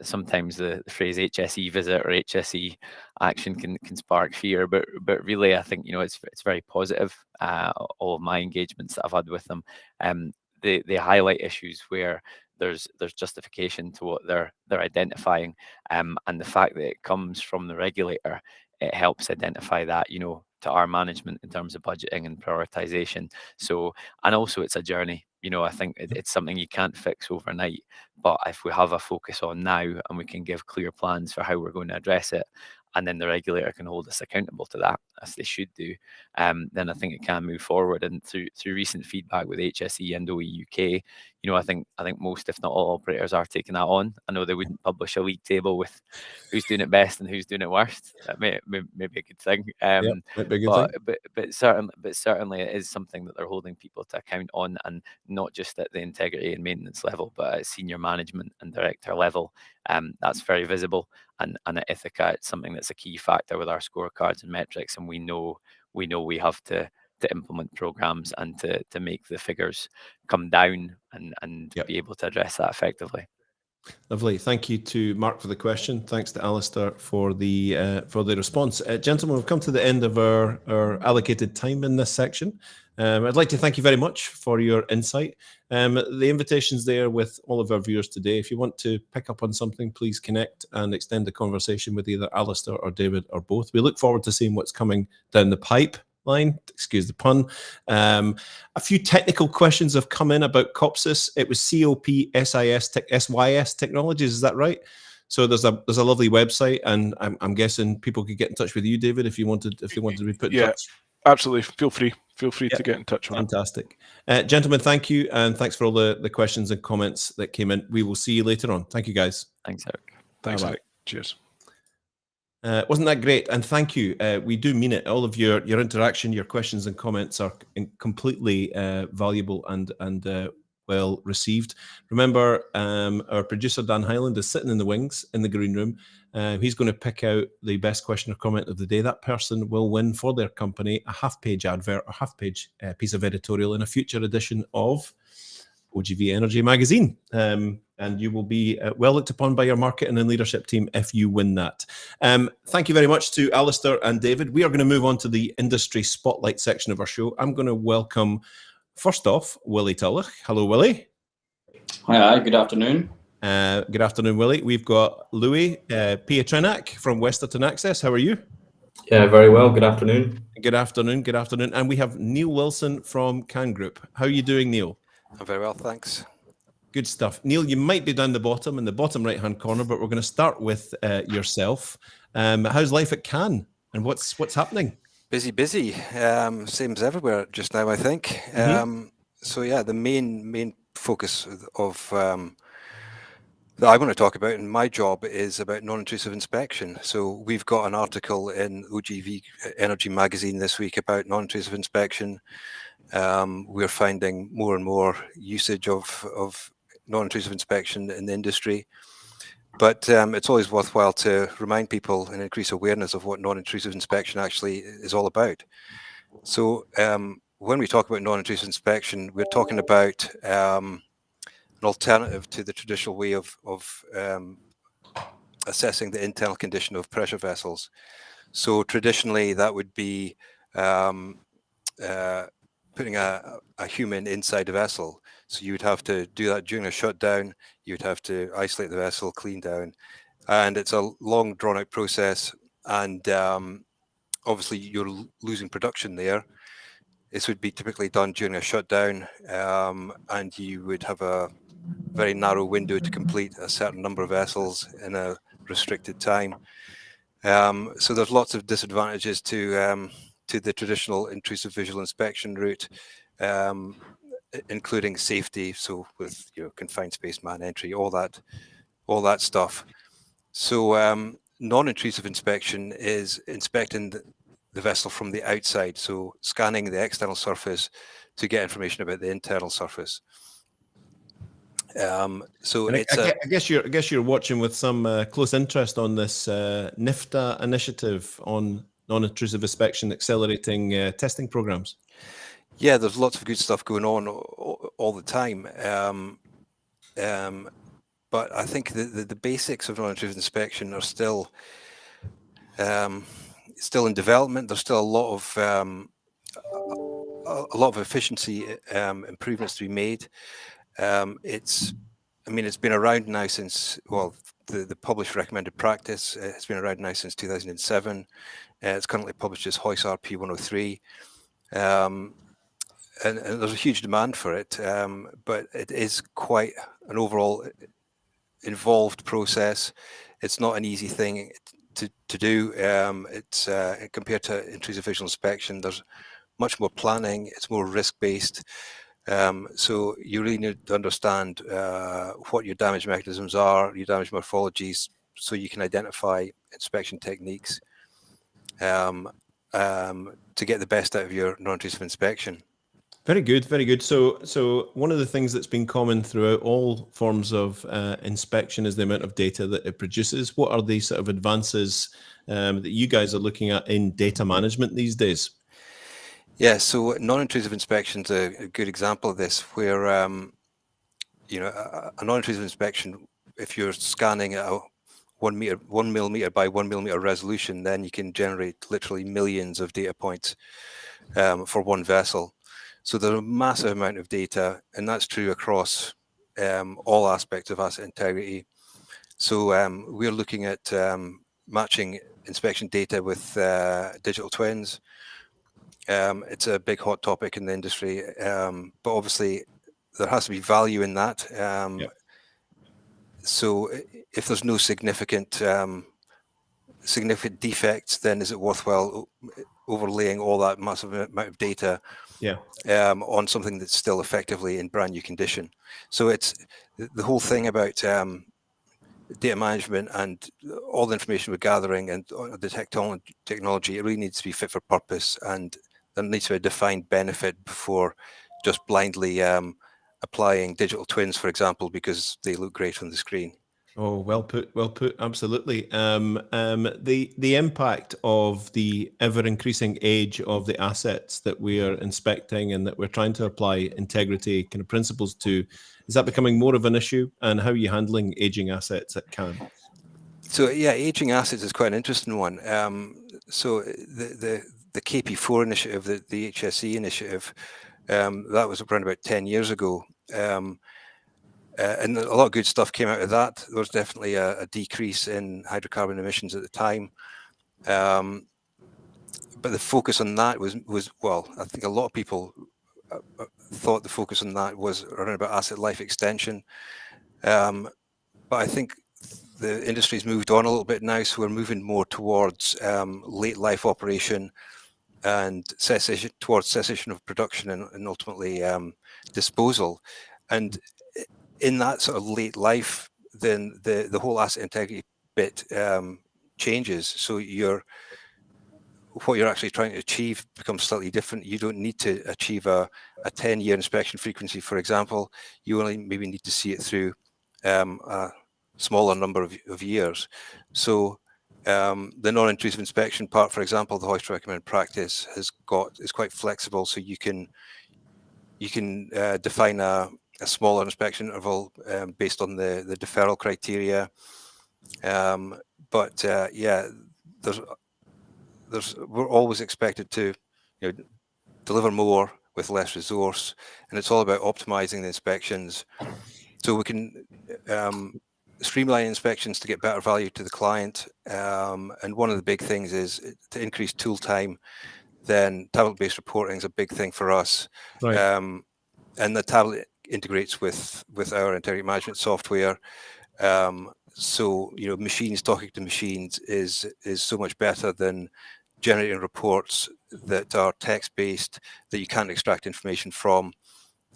sometimes the phrase HSE visit or HSE action can spark fear, but really I think it's very positive. All of my engagements that I've had with them, they highlight issues where there's justification to what they're identifying, and the fact that it comes from the regulator, it helps identify that to our management in terms of budgeting and prioritization. So, and also it's a journey. I think it's something you can't fix overnight, but if we have a focus on now and we can give clear plans for how we're going to address it, and then the regulator can hold us accountable to that, as they should do, then I think it can move forward. And through recent feedback with HSE and OE UK, I think most, if not all, operators are taking that on. I know they wouldn't publish a league table with who's doing it best and who's doing it worst. That may be a good thing. Might be a good thing. But certainly it is something that they're holding people to account on, and not just at the integrity and maintenance level, but at senior management and director level. That's very visible, and at Ithaca, it's something that's a key factor with our scorecards and metrics, and we know we have to implement programs and to make the figures come down and be able to address that effectively. Lovely. Thank you to Mark for the question. Thanks to Alistair for the response. Gentlemen, we've come to the end of our allocated time in this section. I'd like to thank you very much for your insight. The invitation's there with all of our viewers today. If you want to pick up on something, please connect and extend the conversation with either Alistair or David or both. We look forward to seeing what's coming down the pipeline. Excuse the pun. A few technical questions have come in about COPSIS. It was COPSIS Technologies, is that right? So there's a lovely website, and I'm guessing people could get in touch with you, David, if they wanted to be put in touch. Absolutely. Feel free to get in touch. Fantastic. Gentlemen, thank you, and thanks for all the questions and comments that came in. We will see you later on. Thank you, guys. Thanks, Eric. Thanks, Eric. Cheers. Wasn't that great? And thank you. We do mean it. All of your interaction, your questions and comments are completely valuable and well received. Remember, our producer, Dan Hyland, is sitting in the wings in the green room. He's going to pick out the best question or comment of the day. That person will win for their company a half-page advert or half-page piece of editorial in a future edition of OGV Energy Magazine. and you will be well looked upon by your marketing and leadership team if you win that. Thank you very much to Alistair and David. We are going to move on to the industry spotlight section of our show. I'm going to welcome, first off, Willie Tulloch. Hello, Willie. Hi, good afternoon. Good afternoon, Willie. We've got Louis Pietrinac from Westerton Access. How are you? Yeah, very well. Good afternoon. Good afternoon. Good afternoon. And we have Neil Wilson from Can Group. How are you doing, Neil? I'm very well, thanks. Good stuff. Neil, you might be down the bottom in the bottom right-hand corner, but we're going to start with yourself. How's life at Can, and what's happening? Busy. Same as everywhere just now, I think. So yeah, the main focus of that I want to talk about in my job is about non-intrusive inspection. So we've got an article in OGV Energy Magazine this week about non-intrusive inspection. We're finding more and more usage of non-intrusive inspection in the industry, but it's always worthwhile to remind people and increase awareness of what non-intrusive inspection actually is all about. So when we talk about non-intrusive inspection, we're talking about an alternative to the traditional way of assessing the internal condition of pressure vessels. So traditionally that would be putting a human inside a vessel. So you would have to do that during a shutdown. You would have to isolate the vessel, clean down, and it's a long drawn out process. And obviously you're losing production there. This would be typically done during a shutdown, and you would have a very narrow window to complete a certain number of vessels in a restricted time. So there's lots of disadvantages to the traditional intrusive visual inspection route, including safety. So with confined space, man entry, all that stuff. So non-intrusive inspection is inspecting the vessel from the outside, so scanning the external surface to get information about the internal surface. So I guess you're watching with some close interest on this NIFTA initiative on non-intrusive inspection accelerating testing programs. Yeah, there's lots of good stuff going on all the time. But I think the basics of non-intrusive inspection are still in development. There's still a lot of efficiency improvements to be made. It's been around now since, well, the published recommended practice has been around now since 2007. It's currently published as HOIS RP 103. And there's a huge demand for it, but it is quite an overall involved process. It's not an easy thing to do. It's compared to intrusive visual inspection, there's much more planning. It's more risk-based. So you really need to understand what your damage mechanisms are, your damage morphologies, so you can identify inspection techniques to get the best out of your non-intrusive inspection. Very good, very good. So one of the things that's been common throughout all forms of inspection is the amount of data that it produces. What are the sort of advances that you guys are looking at in data management these days? Yeah, so non-intrusive inspection is a good example of this, where a non-intrusive inspection, if you're scanning at a 1 millimeter by 1 millimeter resolution, then you can generate literally millions of data points for one vessel. So there's a massive amount of data, and that's true across all aspects of asset integrity. So we're looking at matching inspection data with digital twins. It's a big hot topic in the industry, but obviously there has to be value in that. Yep. So if there's no significant defects, then is it worthwhile overlaying all that massive amount of data on something that's still effectively in brand new condition? So it's the whole thing about data management and all the information we're gathering and the technology, it really needs to be fit for purpose, and there needs to be a defined benefit before just blindly applying digital twins, for example, because they look great on the screen. Oh, well put, absolutely. The impact of the ever-increasing age of the assets that we are inspecting and that we're trying to apply integrity kind of principles to, is that becoming more of an issue? And how are you handling aging assets at CAN? So yeah, aging assets is quite an interesting one. So the KP4 initiative, the HSE initiative, that was around about 10 years ago. And a lot of good stuff came out of that. There was definitely a decrease in hydrocarbon emissions at the time. But the focus on that was well, I think a lot of people thought the focus on that was around about asset life extension. But I think the industry's moved on a little bit now, so we're moving more towards late life operation and towards cessation of production and ultimately disposal. And in that sort of late life, then the whole asset integrity bit changes. So what you're actually trying to achieve becomes slightly different. You don't need to achieve a 10-year inspection frequency, for example. You only maybe need to see it through a smaller number of years. So the non-intrusive inspection part, for example, the hoist recommended practice is quite flexible. So you can define a smaller inspection interval based on the deferral criteria. But yeah, we're always expected to deliver more with less resource, and it's all about optimizing the inspections so we can streamline inspections to get better value to the client. And one of the big things is to increase tool time. Then tablet-based reporting is a big thing for us. Right. And the tablet integrates with our integrity management software. So machines talking to machines is so much better than generating reports that are text-based that you can't extract information from.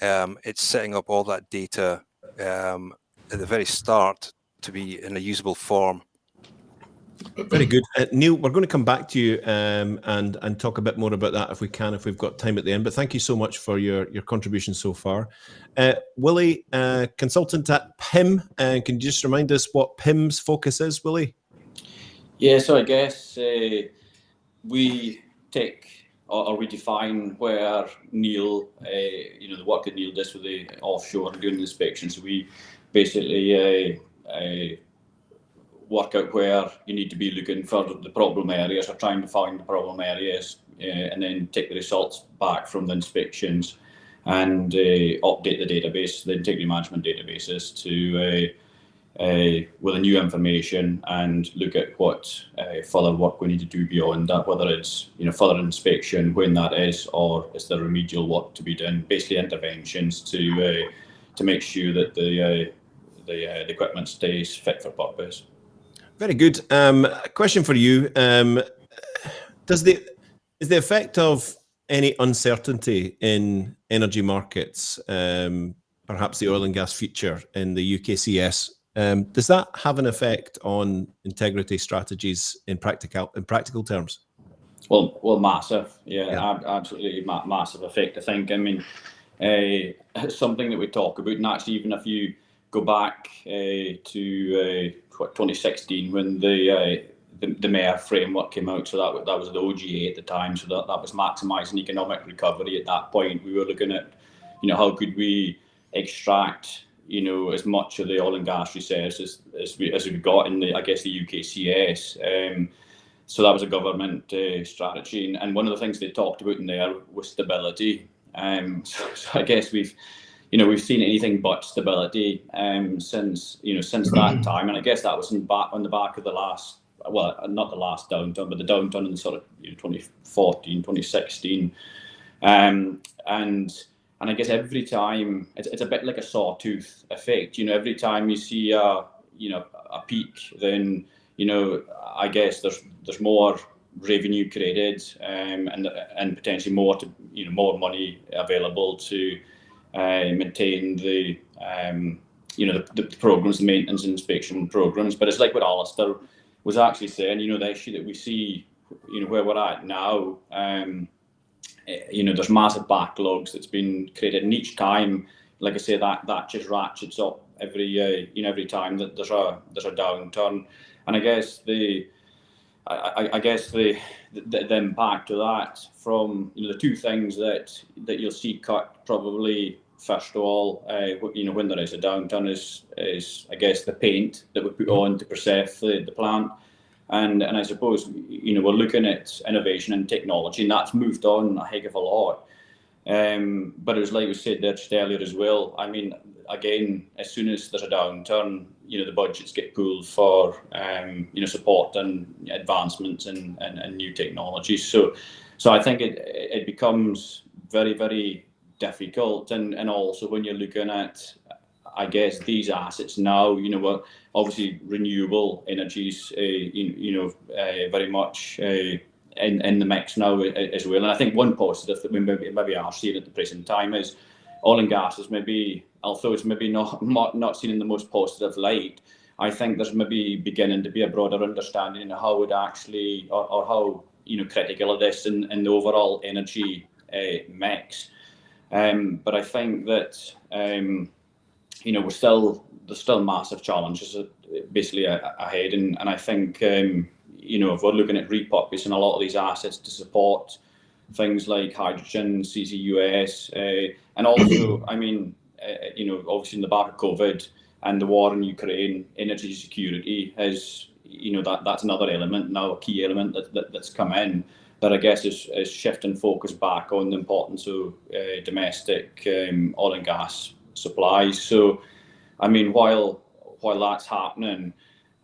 It's setting up all that data at the very start to be in a usable form. Very good. Neil, we're going to come back to you and talk a bit more about that if we can, if we've got time at the end. But thank you so much for your contribution so far. Willie, consultant at PIM, can you just remind us what PIM's focus is, Willie? Yeah, so I guess we take or we define where Neil, the work that Neil does with the offshore and doing the inspections. So we basically work out where you need to be looking for the problem areas or trying to find the problem areas and then take the results back from the inspections and update the database, the integrity management databases to with the new information and look at what further work we need to do beyond that, whether it's further inspection when that is, or is there remedial work to be done, basically interventions to make sure that the equipment stays fit for purpose. Very good. A question for you: is the effect of any uncertainty in energy markets, perhaps the oil and gas future in the UKCS, does that have an effect on integrity strategies in practical terms? Well, massive. Yeah. Absolutely massive effect. I think. I mean, it's something that we talk about, and actually, even if you go back to 2016 when the MER framework came out, so that was the OGA at the time, so that was maximising economic recovery. At that point, we were looking at how could we extract as much of the oil and gas reserves as we got in the UKCS. So that was a government strategy, and one of the things they talked about in there was stability. So I guess we've seen anything but stability since that time, and I guess that was on the back of the last, well, not the last downturn, but the downturn in the sort of 2014, 2016, and I guess every time it's a bit like a sawtooth effect. Every time you see a peak, then I guess there's more revenue created and potentially more more money available to maintain the programs, the maintenance and inspection programs. But it's like what Alistair was actually saying, the issue that we see, where we're at now, there's massive backlogs that's been created, and each time, like I say, that just ratchets up every time that there's a downturn. And I guess the impact of that from the two things that you'll see cut probably first of all, when there is a downturn is I guess the paint that we put on to preserve the plant, and I suppose we're looking at innovation and technology, and that's moved on a heck of a lot. But it was like we said there just earlier as well. I mean, again, as soon as there's a downturn, the budgets get pulled for support and advancements and new technologies. So I think it becomes very, very difficult, and also when you're looking at, I guess, these assets now, obviously renewable energies, very much in the mix now as well. And I think one positive that we maybe are seeing at the present time is oil and gas is maybe, although it's maybe not seen in the most positive light, I think there's maybe beginning to be a broader understanding of how it actually, or how critical it is in the overall energy mix. But I think that there's still massive challenges basically ahead, and I think if we're looking at repurposing a lot of these assets to support things like hydrogen, CCUS, and also, I mean, obviously in the back of COVID and the war in Ukraine, energy security is, that's another element now, a key element that's come in that I guess is shifting focus back on the importance of domestic oil and gas supplies. So, I mean, while that's happening,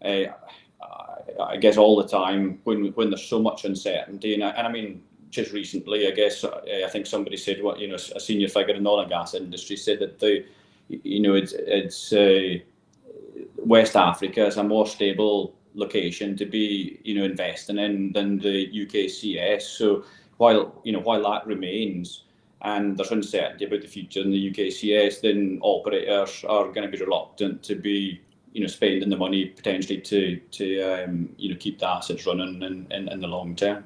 I guess all the time when there's so much uncertainty, and I mean, just recently, I guess I think somebody said a senior figure in the oil and gas industry said that it's West Africa is a more stable location to be investing in than the UKCS. So while that remains and there's uncertainty about the future in the UKCS, then operators are going to be reluctant to be spending the money potentially to keep the assets running in the long term.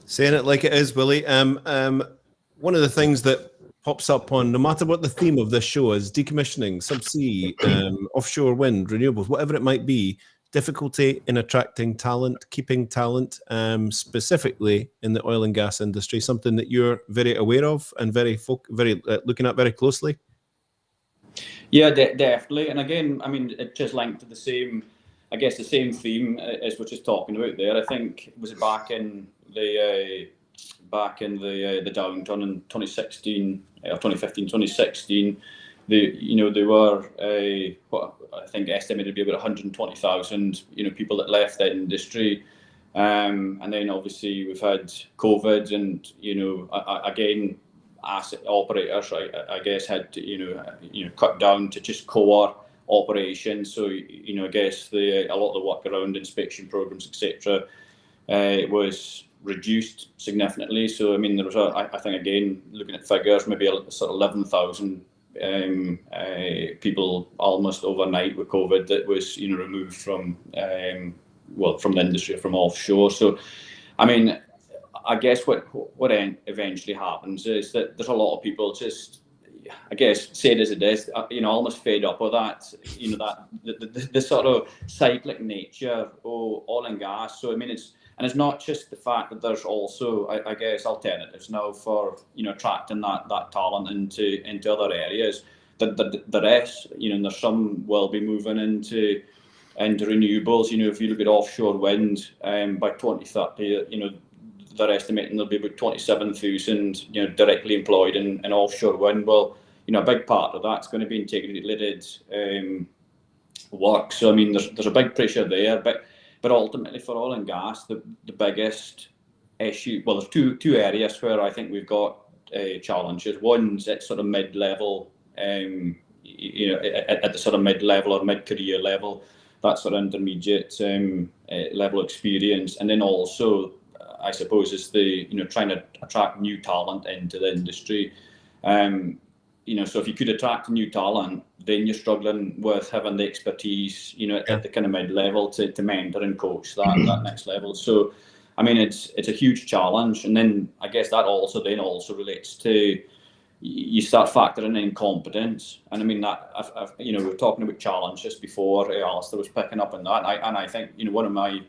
Saying it like it is, Willie. One of the things that pops up on, no matter what the theme of this show is, decommissioning, subsea, offshore wind, renewables, whatever it might be, difficulty in attracting talent, keeping talent, specifically in the oil and gas industry, something that you're very aware of and very looking at very closely. Yeah, definitely. And again, I mean, it just linked to the same theme as we're just talking about there. I think was it back in the downturn in 2016 or 2015, 2016. There were what I think estimated to be about 120,000 people that left that industry, and then obviously we've had COVID, and again, asset operators I guess had to cut down to just core operations. So I guess a lot of the work around inspection programs, etc., was reduced significantly. So I mean, there was I think again looking at figures, maybe sort of 11,000 people almost overnight with COVID that was removed from from the industry, from offshore. So I mean, I guess what eventually happens is that there's a lot of people just, I guess, say it as it is, almost fed up with that, the sort of cyclic nature of oil and gas. So I mean, it's not just the fact that there's also, I guess, alternatives now for attracting that talent into other areas. The rest, there's some will be moving into renewables. If you look at offshore wind, by 2030, they're estimating there'll be about 27,000 directly employed in offshore wind. Well, a big part of that's going to be integrated work. So I mean, there's a big pressure there, but ultimately for oil and gas, the biggest issue, well, there's two areas where I think we've got challenges. One's at sort of mid-level, at the sort of mid-level or mid-career level, that sort of intermediate level experience, and then also, I suppose, is the trying to attract new talent into the industry. So if you could attract new talent, then you're struggling with having the expertise, at the kind of mid-level to mentor and coach that next level. So, I mean, it's a huge challenge. And then I guess that also relates to, you start factoring in competence. And I mean that you know, we were talking about challenges before. Alistair was picking up on that, and I think, you know, one of my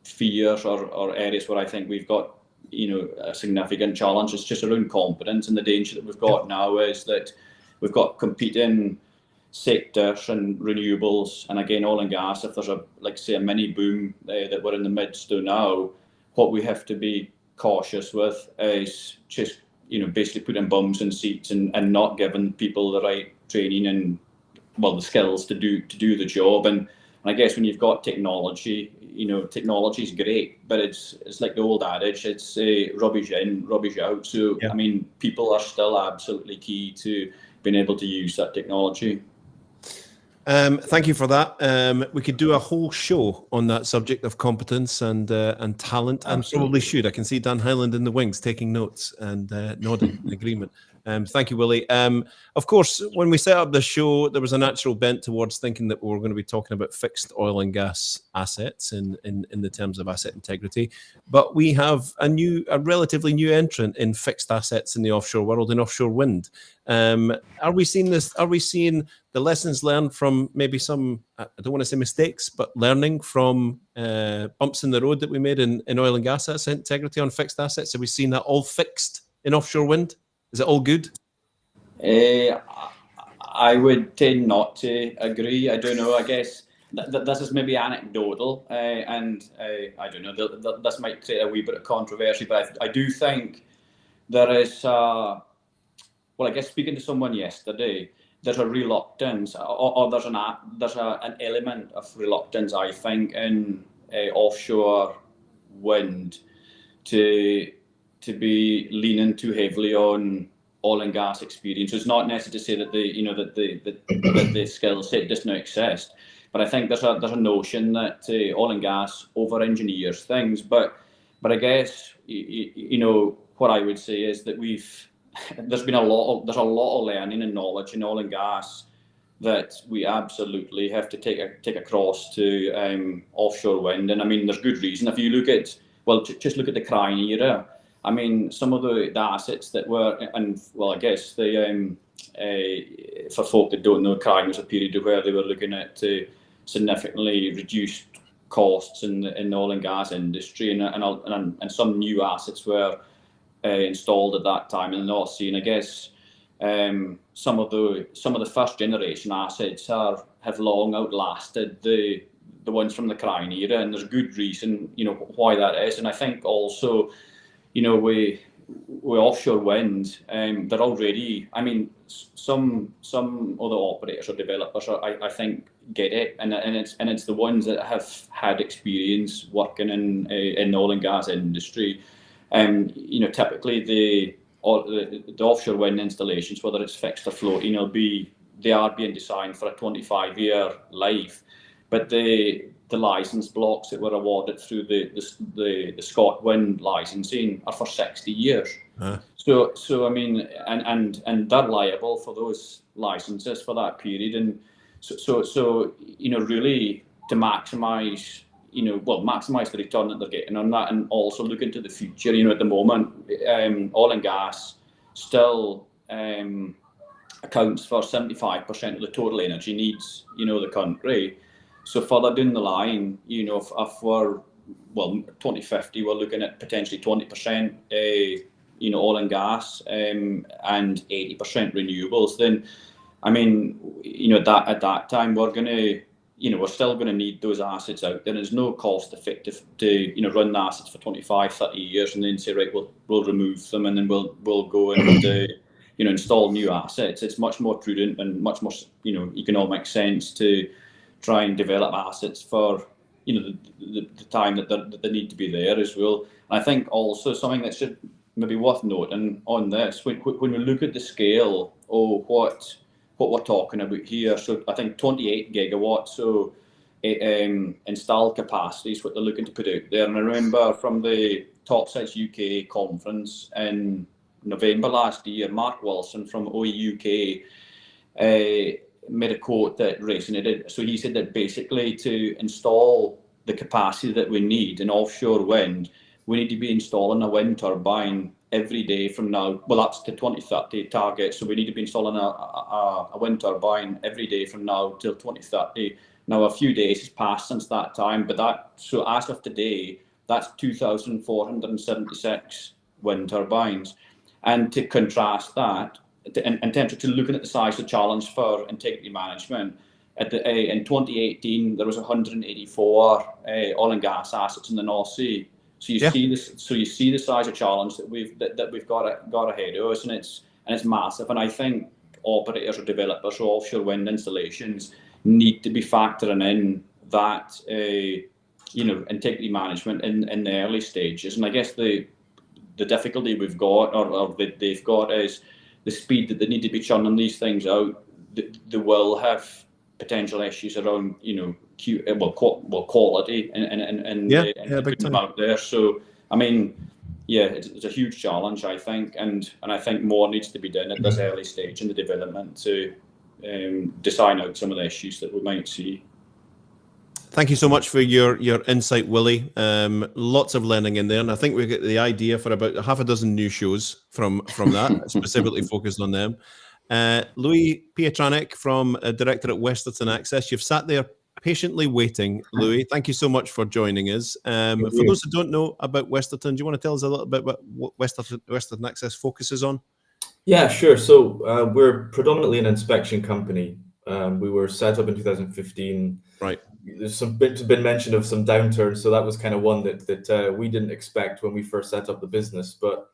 fears or areas where I think we've got, you know, a significant challenge is just around competence. And the danger that we've got now is that we've got competing sectors and renewables, and again oil and gas. If there's a, like say, a mini boom that we're in the midst of now, what we have to be cautious with is just, you know, basically putting bums in seats and not giving people the right training and, well, the skills to do the job. And I guess when you've got technology, you know, technology is great, but it's like the old adage, it's rubbish in, rubbish out. So I mean, people are still absolutely key to being able to use that technology. Thank you for that. We could do a whole show on that subject of competence and talent, and probably should. I can see Dan Hyland in the wings taking notes and nodding in agreement. Thank you, Willie. Of course, when we set up the show, there was a natural bent towards thinking that we were going to be talking about fixed oil and gas assets in the terms of asset integrity. But we have a relatively new entrant in fixed assets in the offshore world, in offshore wind. Are we seeing this? Are we seeing the lessons learned from maybe some, I don't want to say mistakes, but learning from bumps in the road that we made in oil and gas asset integrity on fixed assets? Have we seen that all fixed in offshore wind? Is it all good? I would tend not to agree. I don't know. I guess this is maybe anecdotal, and I don't know. This might create a wee bit of controversy, but I do think there is. Well, I guess speaking to someone yesterday, there's a reluctance, or there's an element of reluctance, I think, in offshore wind to be leaning too heavily on oil and gas experience. So it's not necessary to say that the skill set does not exist, but I think there's a notion that oil and gas over engineers things. But I guess you know what I would say is that there's a lot of learning and knowledge in oil and gas that we absolutely have to take across to offshore wind. And I mean, there's good reason. If you look at, well, just look at the Crine era. I mean, some of the assets that were, and well, I guess for folk that don't know, Crine was a period where they were looking at significantly reduced costs in the oil and gas industry, and some new assets were installed at that time in the North Sea. And I guess some of the first generation assets have long outlasted the ones from the Crine era, and there's good reason, you know, why that is. And I think also, you know, we offshore wind, they're already, I mean, some other operators or developers I think get it, and it's the ones that have had experience working in the oil and gas industry. You know, typically the offshore wind installations, whether it's fixed or floating, they are being designed for a 25-year life, but the license blocks that were awarded through the ScotWind licensing are for 60 years. So I mean, and they're liable for those licenses for that period, and so you know, really to maximise the return that they're getting on that, and also look into the future. You know, at the moment, oil and gas still accounts for 75% of the total energy needs, you know, the country. So further down the line, you know, if we're, well, 2050, we're looking at potentially 20%, you know, oil and gas, and 80% renewables. Then, I mean, you know, at that time, we're still going to need those assets out there. There's no cost effective to, you know, run the assets for 25, 30 years and then say, right, we'll remove them and then we'll go and, you know, install new assets. It's much more prudent and much more, you know, economic sense to try and develop assets for, you know, the time that they need to be there as well. And I think also something that should maybe worth noting on this, when we look at the scale of what we're talking about here, so I think 28 gigawatts, so installed capacity is what they're looking to put out there. And I remember from the Topsides UK conference in November last year, Mark Wilson from OE UK made a quote that resonated. So he said that basically to install the capacity that we need in offshore wind, we need to be installing a wind turbine every day from now. Well, that's the 2030 target. So we need to be installing a wind turbine every day from now till 2030. Now, a few days has passed since that time, but so as of today, that's 2,476 wind turbines. And to contrast that, in terms of looking at the size of the challenge for integrity management, in 2018 there was 184 oil and gas assets in the North Sea. So you see this. So you see the size of challenge that we've got ahead of us, and it's massive. And I think operators or developers of offshore wind installations need to be factoring in that integrity management in the early stages. And I guess the difficulty we've got, or that they've got, is the speed that they need to be churning these things out. They will have potential issues around quality and putting them out there. So I mean, it's a huge challenge, I think, and I think more needs to be done at this early stage in the development to design out some of the issues that we might see. Thank you so much for your insight, Willie. Lots of learning in there, and I think we get the idea for about half a dozen new shows from that, specifically focused on them. Louis Pietranic, from Director at Westerton Access. You've sat there patiently waiting, Louis. Thank you so much for joining us. For those who don't know about Westerton, do you want to tell us a little bit about what Westerton Access focuses on? Yeah, sure. So we're predominantly an inspection company. We were set up in 2015. Right. There's been mention of some downturns, so that was kind of one that we didn't expect when we first set up the business, but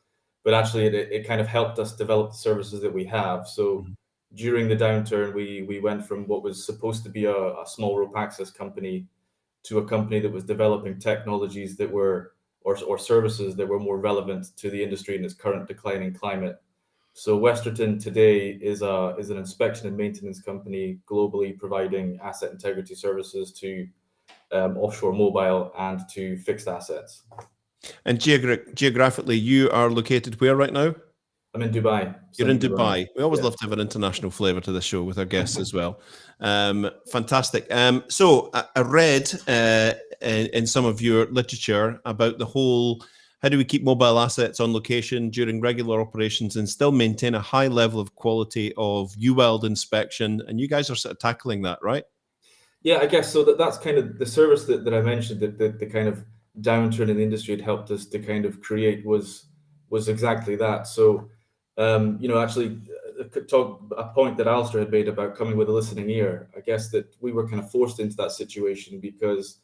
actually it kind of helped us develop the services that we have. So during the downturn, we went from what was supposed to be a small rope access company to a company that was developing technologies that were or services that were more relevant to the industry in its current declining climate. So Westerton today is an inspection and maintenance company globally, providing asset integrity services to offshore mobile and to fixed assets. And geographically, you are located where right now? I'm in Dubai. You're in Dubai. We always love to have an international flavour to the show with our guests as well. Fantastic. So I read in some of your literature about the whole, how do we keep mobile assets on location during regular operations and still maintain a high level of quality of UWeld inspection? And you guys are sort of tackling that, right? Yeah, I guess so. That's kind of the service that I mentioned, that the kind of downturn in the industry had helped us to kind of create was exactly that. So, actually, a point that Alistair had made about coming with a listening ear. I guess that we were kind of forced into that situation because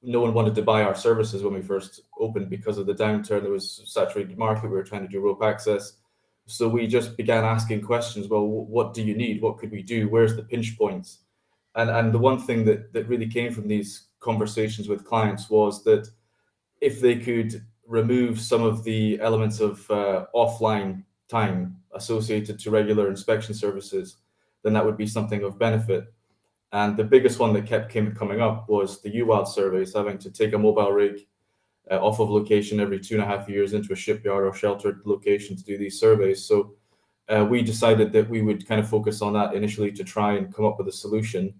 no one wanted to buy our services when we first opened because of the downturn. There was a saturated market. We were trying to do rope access. So we just began asking questions. Well, what do you need? What could we do? Where's the pinch points? And the one thing that really came from these conversations with clients was that if they could remove some of the elements of offline time associated to regular inspection services, then that would be something of benefit. And the biggest one that kept coming up was the UWeld surveys, having to take a mobile rig off of location every 2.5 years into a shipyard or sheltered location to do these surveys. So we decided that we would kind of focus on that initially to try and come up with a solution.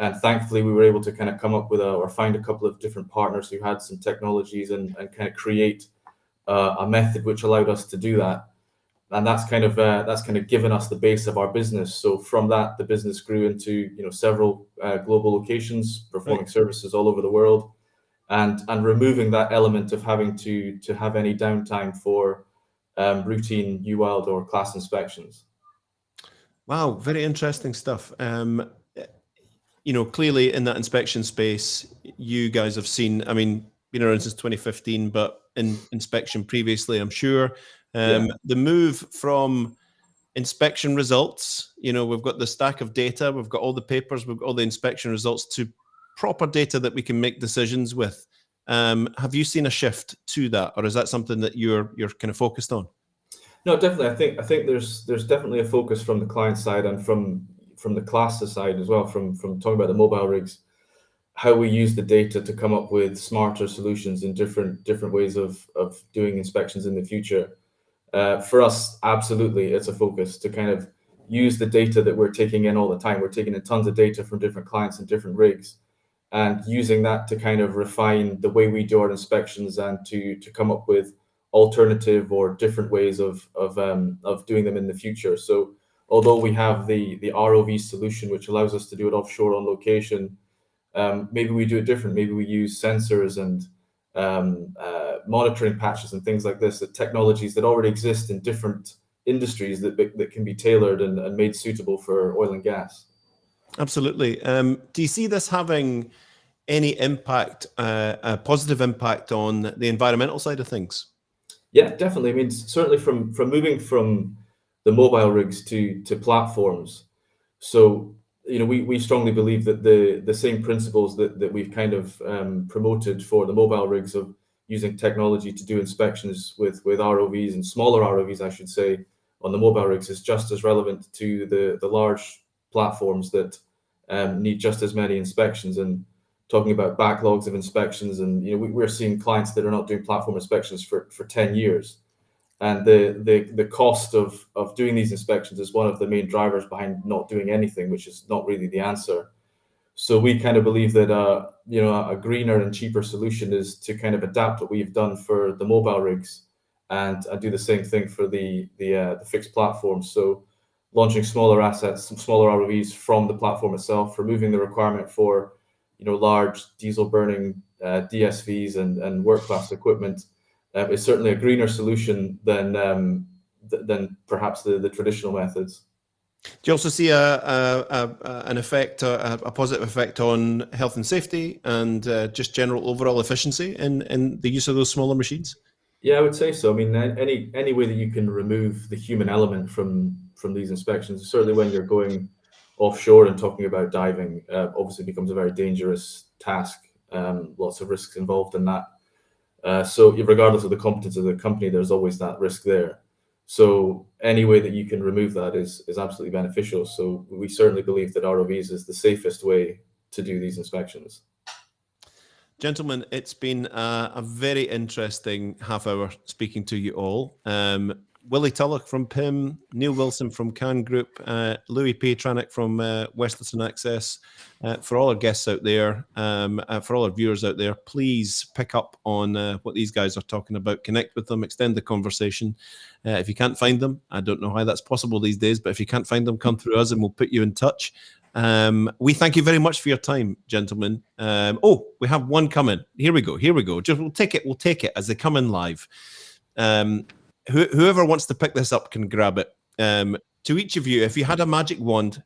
And thankfully, we were able to kind of come up with or find a couple of different partners who had some technologies and kind of create a method which allowed us to do that. And that's kind of given us the base of our business. So from that, the business grew into several global locations, performing services all over the world, and removing that element of having to have any downtime for routine UWeld or class inspections. Wow, very interesting stuff. Clearly in that inspection space, you guys have seen, been around since 2015, but in inspection previously, I'm sure. The move from inspection results, we've got the stack of data, we've got all the papers, we've got all the inspection results, to proper data that we can make decisions with. Have you seen a shift to that, or is that something that you're kind of focused on? No, definitely. I think there's definitely a focus from the client side and from the cluster side as well, from talking about the mobile rigs, how we use the data to come up with smarter solutions and different ways of doing inspections in the future. For us, absolutely, it's a focus to kind of use the data that we're taking in all the time. We're taking in tons of data from different clients and different rigs, and using that to kind of refine the way we do our inspections and to come up with alternative or different ways of doing them in the future. So although we have the ROV solution, which allows us to do it offshore on location, maybe we do it different. Maybe we use sensors and monitoring patches and things like this, the technologies that already exist in different industries that can be tailored and made suitable for oil and gas. Absolutely. Do you see this having any impact, a positive impact on the environmental side of things? Yeah, definitely. I mean, certainly from moving from the mobile rigs to platforms. So, you know, we strongly believe that the same principles that we've kind of promoted for the mobile rigs of using technology to do inspections with ROVs and smaller ROVs, I should say, on the mobile rigs is just as relevant to the large platforms that need just as many inspections. And talking about backlogs of inspections, and you know, we're seeing clients that are not doing platform inspections for 10 years. And the cost of doing these inspections is one of the main drivers behind not doing anything, which is not really the answer. So we kind of believe that you know, a greener and cheaper solution is to kind of adapt what we've done for the mobile rigs and do the same thing for the fixed platforms. So launching smaller assets, some smaller ROVs from the platform itself, removing the requirement for, you know, large diesel burning DSVs and work class equipment. Is certainly a greener solution than perhaps the traditional methods. Do you also see an effect, a positive effect on health and safety and just general overall efficiency in the use of those smaller machines? Yeah, I would say so. I mean, any way that you can remove the human element from these inspections, certainly when you're going offshore and talking about diving, obviously becomes a very dangerous task. Lots of risks involved in that. So regardless of the competence of the company, there's always that risk there. So any way that you can remove that is absolutely beneficial. So we certainly believe that ROVs is the safest way to do these inspections. Gentlemen, it's been a very interesting half hour speaking to you all. Willie Tulloch from PIM, Neil Wilson from Can Group, Louis Pietranic from Westleton Access. For all our guests out there, for all our viewers out there, please pick up on what these guys are talking about. Connect with them, extend the conversation. If you can't find them, I don't know how that's possible these days, but if you can't find them, come through us and we'll put you in touch. We thank you very much for your time, gentlemen. Oh, we have one coming. Here we go. Just we'll take it as they come in live. Whoever wants to pick this up can grab it. To each of you, if you had a magic wand,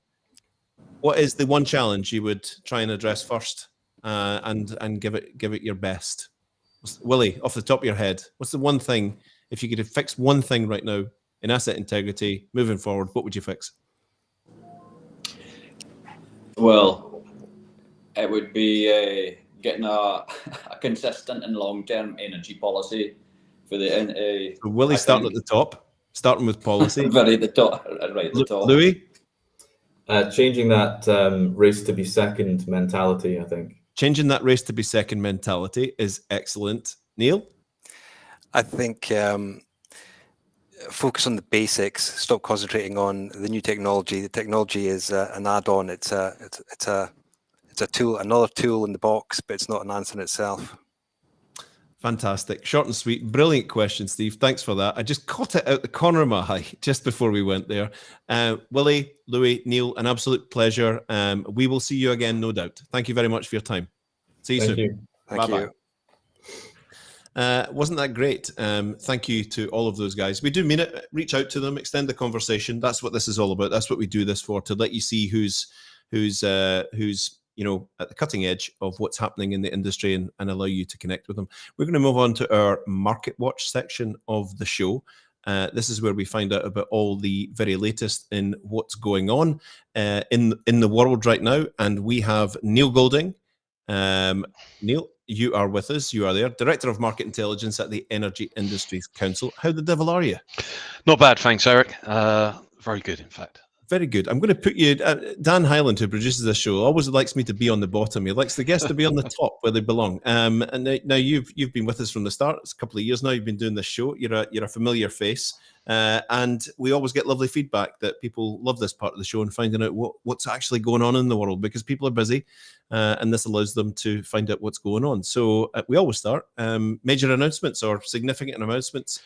what is the one challenge you would try and address first, and give it your best? Willie, off the top of your head, what's the one thing, if you could fix one thing right now in asset integrity moving forward, what would you fix? Well, it would be getting a consistent and long-term energy policy for the. So Willie, starting at the top, starting with policy. Very at the top, right at the top. Louis? Changing that race to be second mentality, I think. Changing that race to be second mentality is excellent. Neil? I think focus on the basics. Stop concentrating on the new technology. The technology is an add-on. It's a tool, another tool in the box, but it's not an answer in itself. Fantastic. Short and sweet. Brilliant question, Steve. Thanks for that. I just caught it out the corner of my eye just before we went there. Willie, Louis, Neil, an absolute pleasure. We will see you again, no doubt. Thank you very much for your time. See you soon. Thank you. Wasn't that great? Thank you to all of those guys. We do mean it. Reach out to them, extend the conversation. That's what this is all about. That's what we do this for, to let you see who's you know, at the cutting edge of what's happening in the industry and allow you to connect with them. We're going to move on to our Market Watch section of the show. This is where we find out about all the very latest in what's going on in the world right now. And we have Neil Golding. Neil, you are with us. You are there, Director of Market Intelligence at the Energy Industries Council. How the devil are you? Not bad, thanks, Eric. Very good, in fact. Very good. I'm going to put you, Dan Hyland, who produces this show, always likes me to be on the bottom. He likes the guests to be on the top where they belong. And now you've been with us from the start. It's a couple of years now. You've been doing this show. You're a familiar face. And we always get lovely feedback that people love this part of the show and finding out what's actually going on in the world, because people are busy, and this allows them to find out what's going on. So we always start major announcements or significant announcements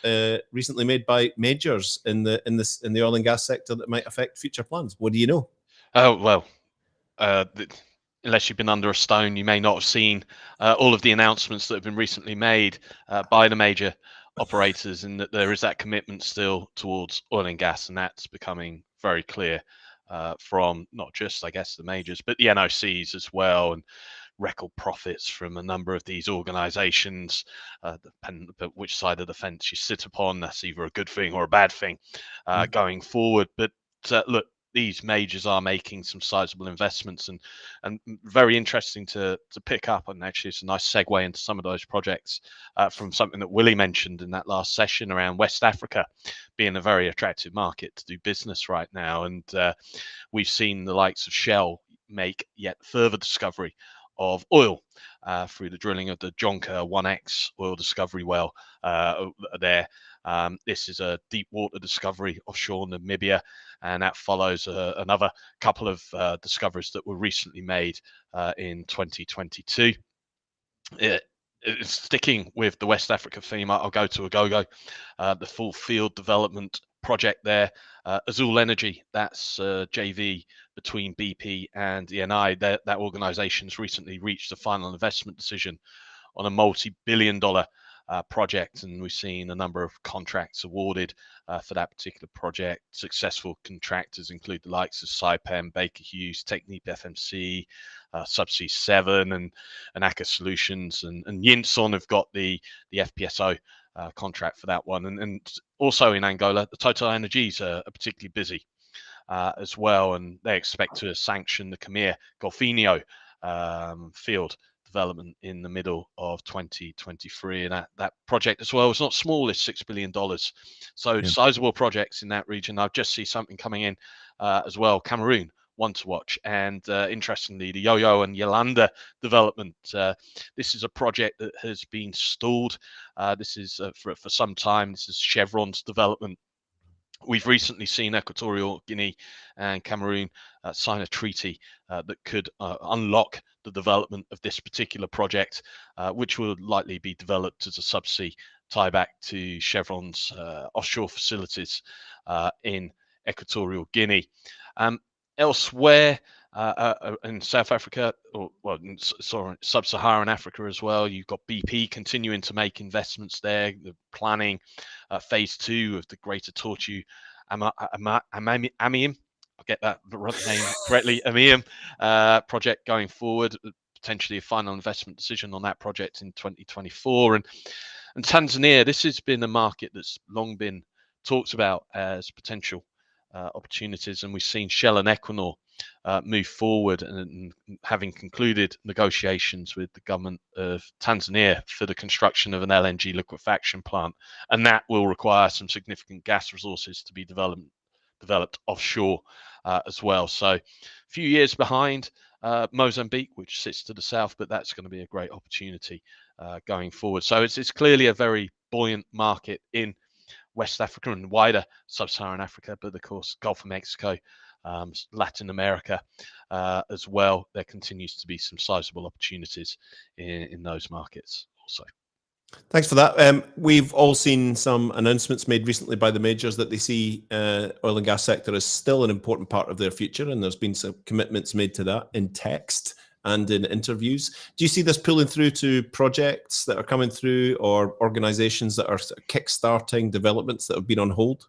recently made by majors in the oil and gas sector that might affect future plans. What do you know? Oh, well, unless you've been under a stone, you may not have seen all of the announcements that have been recently made by the major operators, and that there is that commitment still towards oil and gas, and that's becoming very clear from not just, I guess, the majors, but the NOCs as well, and record profits from a number of these organizations, depending on which side of the fence you sit upon. That's either a good thing or a bad thing going forward. But look, these majors are making some sizable investments, and very interesting to pick up. And actually, it's a nice segue into some of those projects from something that Willie mentioned in that last session around West Africa being a very attractive market to do business right now. And we've seen the likes of Shell make yet further discovery of oil through the drilling of the Jonker 1X oil discovery well there. This is a deep water discovery offshore Namibia, and that follows another couple of discoveries that were recently made in 2022. Sticking with the West Africa theme, I'll go to Agogo, the full field development project there. Azul Energy, that's JV between BP and ENI. That organization's recently reached a final investment decision on a multi-billion-dollar project, and we've seen a number of contracts awarded for that particular project. Successful contractors include the likes of Saipem, Baker Hughes, Technip FMC, Subsea 7, and Aker Solutions, and Yinson have got the FPSO contract for that one. And also in Angola, the Total Energies are particularly busy as well, and they expect to sanction the Camir Golfinho field development in the middle of 2023, and that project as well is not small. It's $6 billion, so sizable projects in that region. I've just see something coming in as well, Cameroon, one to watch. And interestingly, the Yo-Yo and Yolanda development, this is a project that has been stalled. This is for some time. This is Chevron's development. We've recently seen Equatorial Guinea and Cameroon sign a treaty that could unlock the development of this particular project, which will likely be developed as a subsea tieback to Chevron's offshore facilities in Equatorial Guinea. Elsewhere in South Africa, or well, sorry, Sub-Saharan Africa as well, you've got BP continuing to make investments there. The planning phase 2 of the Greater Tortue Amium, I'll get that name correctly, Amium project going forward. Potentially a final investment decision on that project in 2024. And Tanzania, this has been a market that's long been talked about as potential opportunities, and we've seen Shell and Equinor move forward and having concluded negotiations with the government of Tanzania for the construction of an LNG liquefaction plant, and that will require some significant gas resources to be developed offshore as well. So a few years behind Mozambique, which sits to the south, but that's going to be a great opportunity going forward. So it's clearly a very buoyant market in West Africa and wider Sub-Saharan Africa, but of course Gulf of Mexico, Latin America as well. There continues to be some sizable opportunities in those markets also. Thanks for that. We've all seen some announcements made recently by the majors that they see oil and gas sector as still an important part of their future, and there's been some commitments made to that in text and in interviews. Do you see this pulling through to projects that are coming through, or organizations that are kickstarting developments that have been on hold?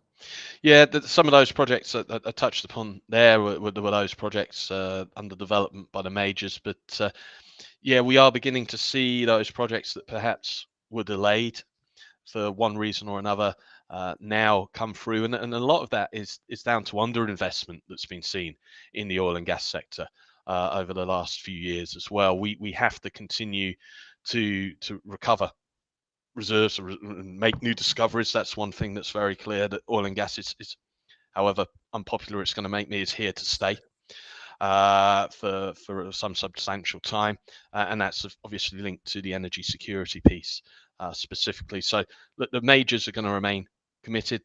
Yeah, some of those projects that I touched upon there were those projects under development by the majors. But yeah, we are beginning to see those projects that perhaps were delayed for one reason or another now come through. And a lot of that is down to underinvestment that's been seen in the oil and gas sector over the last few years as well. We have to continue to recover reserves and make new discoveries. That's one thing that's very clear, that oil and gas is however unpopular it's going to make me, is here to stay for some substantial time, and that's obviously linked to the energy security piece specifically. So the majors are going to remain committed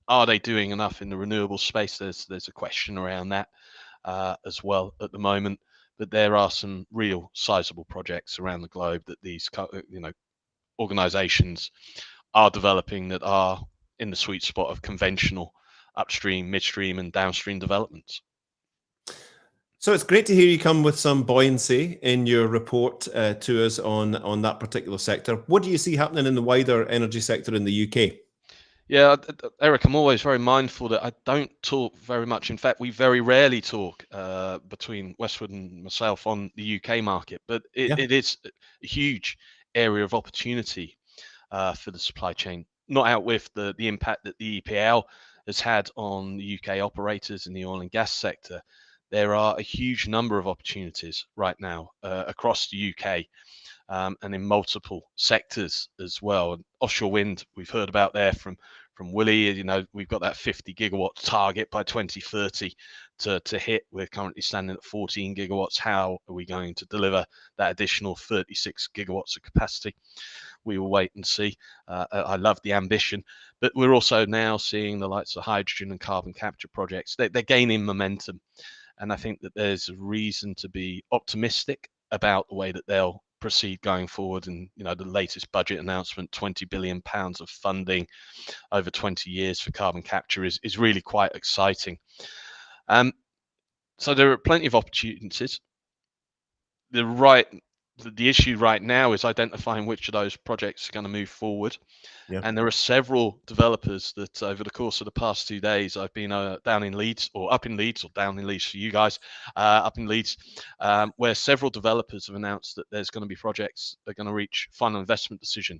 are they doing enough in the renewable space? There's a question around that as well at the moment. But there are some real sizable projects around the globe that these organizations are developing that are in the sweet spot of conventional upstream, midstream, and downstream developments. So it's great to hear you come with some buoyancy in your report to us on that particular sector. What do you see happening in the wider energy sector in the UK? Yeah, Eric, I'm always very mindful that I don't talk very much. In fact, we very rarely talk between Westwood and myself on the UK market, but it is a huge area of opportunity for the supply chain, not out with the impact that the EPL has had on the UK operators in the oil and gas sector. There are a huge number of opportunities right now across the UK and in multiple sectors as well. And offshore wind, we've heard about there from Willie. You know, we've got that 50 gigawatt target by 2030 to hit. We're currently standing at 14 gigawatts. How are we going to deliver that additional 36 gigawatts of capacity? We will wait and see. I love the ambition, but we're also now seeing the likes of hydrogen and carbon capture projects. They're gaining momentum, and I think that there's a reason to be optimistic about the way that they'll proceed going forward. And the latest budget announcement, £20 billion of funding over 20 years for carbon capture is really quite exciting. So there are plenty of opportunities. The issue right now is identifying which of those projects are going to move forward. Yeah. And there are several developers that over the course of the past 2 days, I've been down in Leeds, or up in Leeds, or down in Leeds for you guys, up in Leeds, where several developers have announced that there's going to be projects that are going to reach final investment decision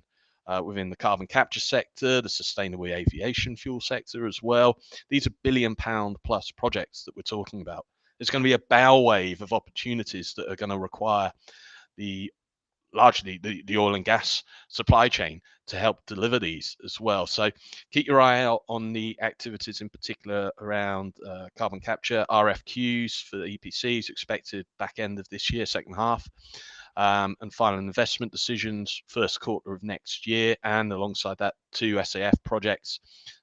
within the carbon capture sector, the sustainable aviation fuel sector as well. These are £1 billion plus projects that we're talking about. There's going to be a bow wave of opportunities that are going to require largely the oil and gas supply chain to help deliver these as well. So keep your eye out on the activities in particular around carbon capture. RFQs for the EPCs expected back end of this year, second half, and final investment decisions first quarter of next year, and alongside that 2 SAF projects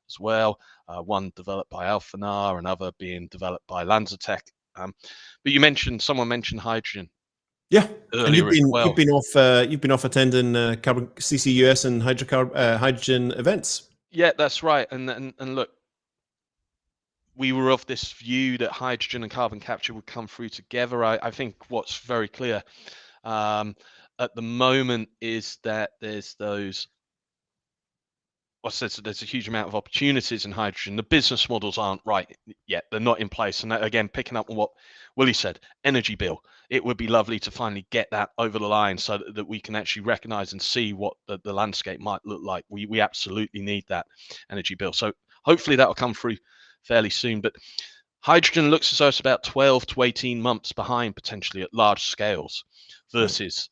as well, one developed by Alphanar, another being developed by LanzaTech. But someone mentioned hydrogen. Yeah, and you've been off attending carbon CCUS and hydrogen events. Yeah, that's right. And look, we were of this view that hydrogen and carbon capture would come through together. I think what's very clear at the moment is that there's a huge amount of opportunities in hydrogen. The business models aren't right yet. They're not in place. And that, again, picking up on what Willie said, energy bill. It would be lovely to finally get that over the line so that we can actually recognize and see what the landscape might look like. We absolutely need that energy bill. So hopefully that will come through fairly soon. But hydrogen looks as though it's about 12 to 18 months behind potentially at large scales versus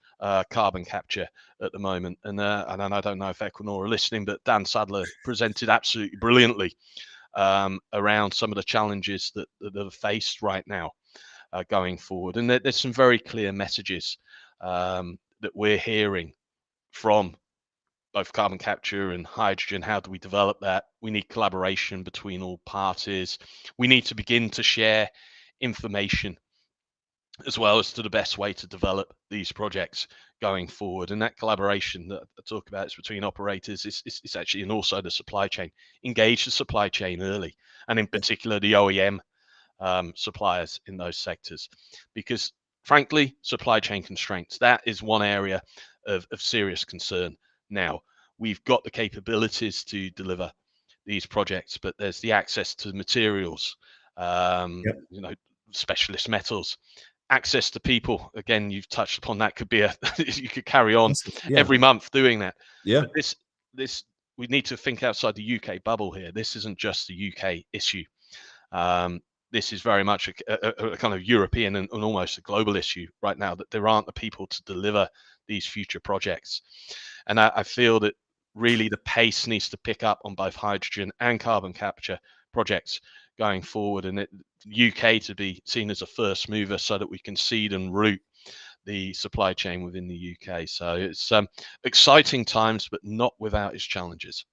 carbon capture at the moment. And I don't know if Equinor are listening, but Dan Sadler presented absolutely brilliantly around some of the challenges that are faced right now going forward. And there's some very clear messages that we're hearing from both carbon capture and hydrogen. How do we develop that? We need collaboration between all parties. We need to begin to share information as well as to the best way to develop these projects going forward. And that collaboration that I talk about is between operators, it's actually, and also the supply chain. Engage the supply chain early, and in particular the OEM suppliers in those sectors, because frankly, supply chain constraints, that is one area of serious concern. Now, we've got the capabilities to deliver these projects, but there's the access to materials, specialist metals, access to people. Again, you've touched upon that. Could be you could carry on every month doing that. Yeah. But this we need to think outside the UK bubble here. This isn't just a UK issue. This is very much a kind of European and almost a global issue right now, that there aren't the people to deliver these future projects. And I feel that really the pace needs to pick up on both hydrogen and carbon capture projects going forward, and UK to be seen as a first mover so that we can seed and root the supply chain within the UK. So it's exciting times, but not without its challenges.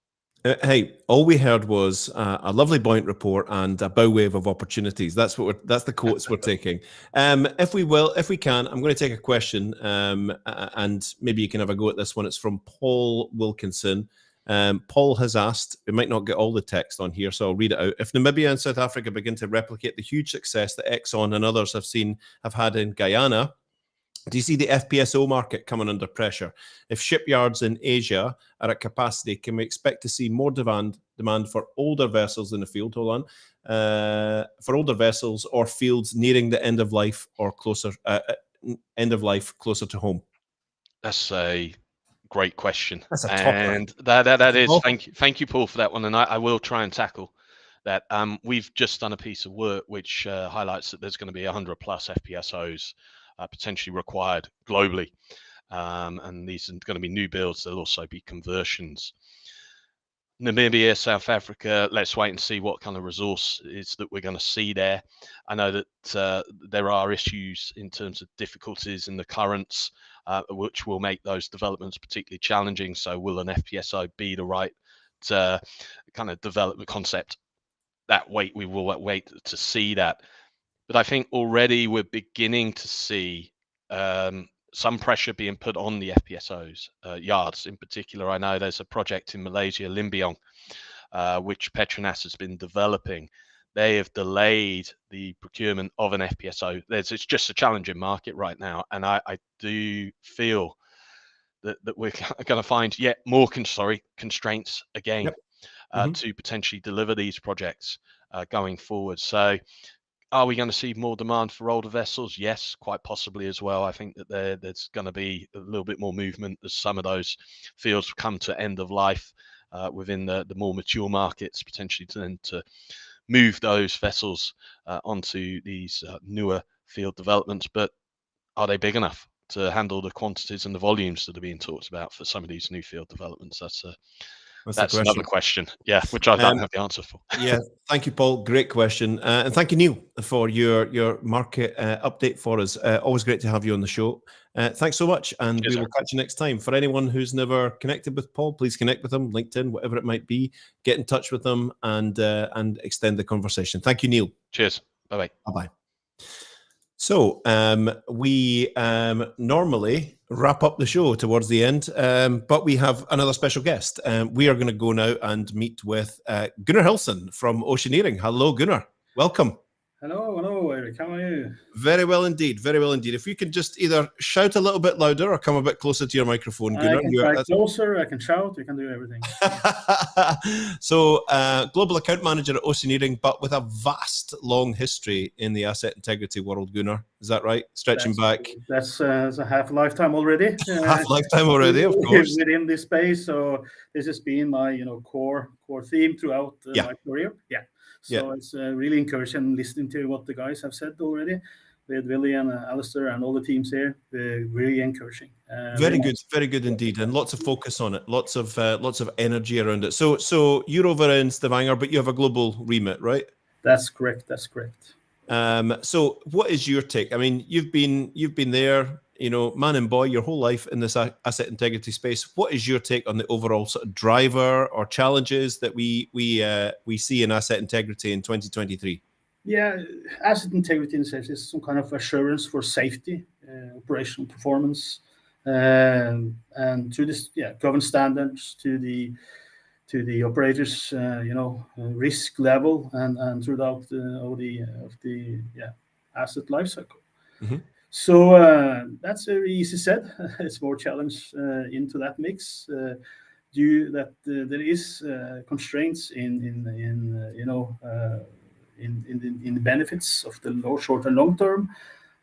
Hey, all we heard was a lovely buoyant report and a bow wave of opportunities. That's the quotes we're taking. If we can, I'm going to take a question, and maybe you can have a go at this one. It's from Paul Wilkinson. Paul has asked, we might not get all the text on here, so I'll read it out. If Namibia and South Africa begin to replicate the huge success that Exxon and others have had in Guyana, do you see the FPSO market coming under pressure? If shipyards in Asia are at capacity, can we expect to see more demand for older vessels in the field? Hold on, for older vessels or fields nearing the end of life or closer closer to home? That's a great question. That's a topper. And that is, thank you, Paul, for that one. And I will try and tackle that. We've just done a piece of work which highlights that there's going to be 100 plus FPSOs potentially required globally. And these are going to be new builds. There'll also be conversions. Namibia, South Africa, let's wait and see what kind of resource is that we're going to see there. I know that there are issues in terms of difficulties in the currents, which will make those developments particularly challenging. So will an FPSO be the right kind of development concept? We will wait to see that. But I think already we're beginning to see some pressure being put on the FPSOs yards. In particular, I know there's a project in Malaysia, Limbiong, which Petronas has been developing. They have delayed the procurement of an FPSO. It's just a challenging market right now, and I do feel that we're going to find yet more constraints again to potentially deliver these projects going forward. So, are we going to see more demand for older vessels? Yes, quite possibly as well. I think that there's going to be a little bit more movement as some of those fields come to end of life within the more mature markets, potentially to move those vessels onto these newer field developments. But are they big enough to handle the quantities and the volumes that are being talked about for some of these new field developments? That's another question, which I don't have the answer for. Yeah, thank you, Paul. Great question. And thank you, Neil, for your market update for us. Always great to have you on the show. Thanks so much, and we will catch you next time. For anyone who's never connected with Paul, please connect with him, LinkedIn, whatever it might be. Get in touch with them and extend the conversation. Thank you, Neil. Cheers. Bye-bye. Bye-bye. So we normally wrap up the show towards the end, but we have another special guest. We are going to go now and meet with Gunnar Hilson from Oceaneering. Hello, Gunnar. Welcome. Hello, Eric. How are you? Very well indeed. Very well indeed. If you could just either shout a little bit louder or come a bit closer to your microphone, Gunnar. I can try closer. I can shout. We can do everything. So, global account manager at Oceaneering, but with a vast, long history in the asset integrity world, Gunnar. Is that right? Stretching back. That's a half lifetime already. Half lifetime already, of course. Within this space. So this has been my core theme throughout my career. Yeah. So it's really encouraging listening to what the guys have said already with Willie and Alistair and all the teams here. Really encouraging. Very good indeed, and lots of focus on it. Lots of energy around it. So you're over in Stavanger, but you have a global remit, right? That's correct. So what is your take? I mean, you've been there, man and boy, your whole life in this asset integrity space. What is your take on the overall sort of driver or challenges that we see in asset integrity in 2023? Yeah, asset integrity is some kind of assurance for safety, operational performance, and to this, governance standards to the operators, risk level and throughout all the asset lifecycle. Mm-hmm. So that's very easy said. It's more challenge into that mix due that there is constraints in the benefits of the short and long term,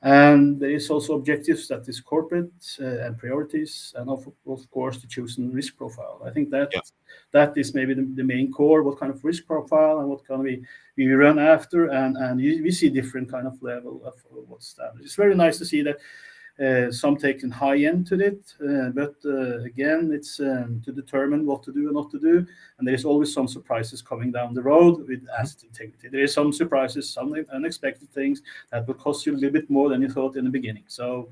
and there is also objectives that is corporate and priorities, and of course the chosen risk profile. I think that is maybe the main core. What kind of risk profile and what can we run after, and we see different kind of level of what's established. It's very nice to see that some taken high end to it, but again, it's to determine what to do and not to do. And there is always some surprises coming down the road with asset integrity. There is some surprises, some unexpected things that will cost you a little bit more than you thought in the beginning. So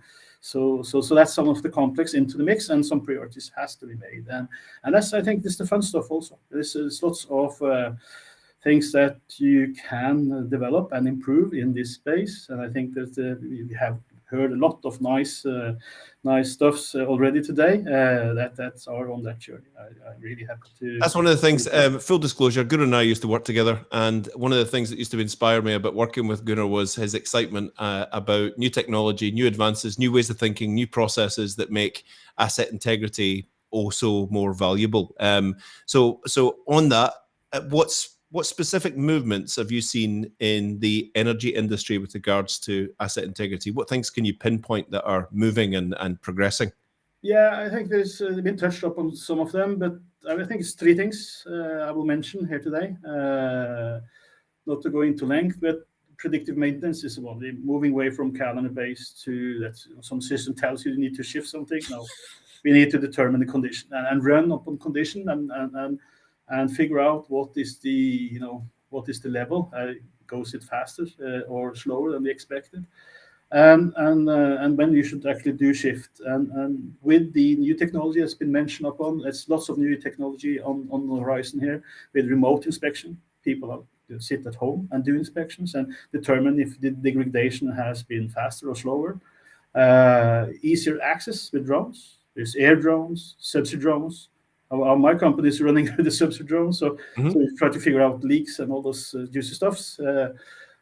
So that's some of the complex into the mix, and some priorities has to be made, and that's, I think, this is the fun stuff also. There's lots of things that you can develop and improve in this space, and I think that we have heard a lot of nice stuffs already today that are on that journey. I'm really happy to. That's one of the things. Full disclosure: Gunnar and I used to work together, and one of the things that used to inspire me about working with Gunnar was his excitement about new technology, new advances, new ways of thinking, new processes that make asset integrity also more valuable. So on that, what specific movements have you seen in the energy industry with regards to asset integrity? What things can you pinpoint that are moving and progressing? Yeah, I think there's been touched upon some of them, but I think it's three things I will mention here today. Not to go into length, but predictive maintenance is one. Moving away from calendar-based to that some system tells you need to shift something. No, we need to determine the condition and run upon condition and figure out what is the level. Goes it faster or slower than we expected? And when you should actually do shift. And with the new technology that's been mentioned upon, there's lots of new technology on the horizon here with remote inspection. People sit at home and do inspections and determine if the degradation has been faster or slower. Easier access with drones. There's air drones, subsea drones. My company is running the subsea drones, so we try to figure out leaks and all those juicy stuffs.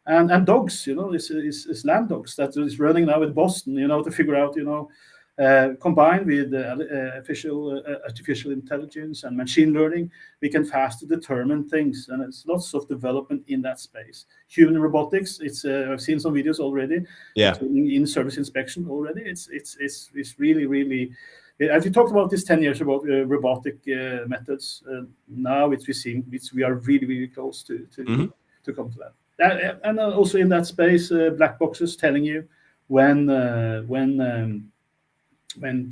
And dogs, it's land dogs that is running now in Boston, to figure out, combined with artificial intelligence and machine learning, we can faster determine things, and there's lots of development in that space. Human robotics, it's I've seen some videos already. Yeah. In service inspection already, it's really, really. As you talked about this 10 years about robotic methods, now we are really, really close to come to that. And also in that space, black boxes telling you when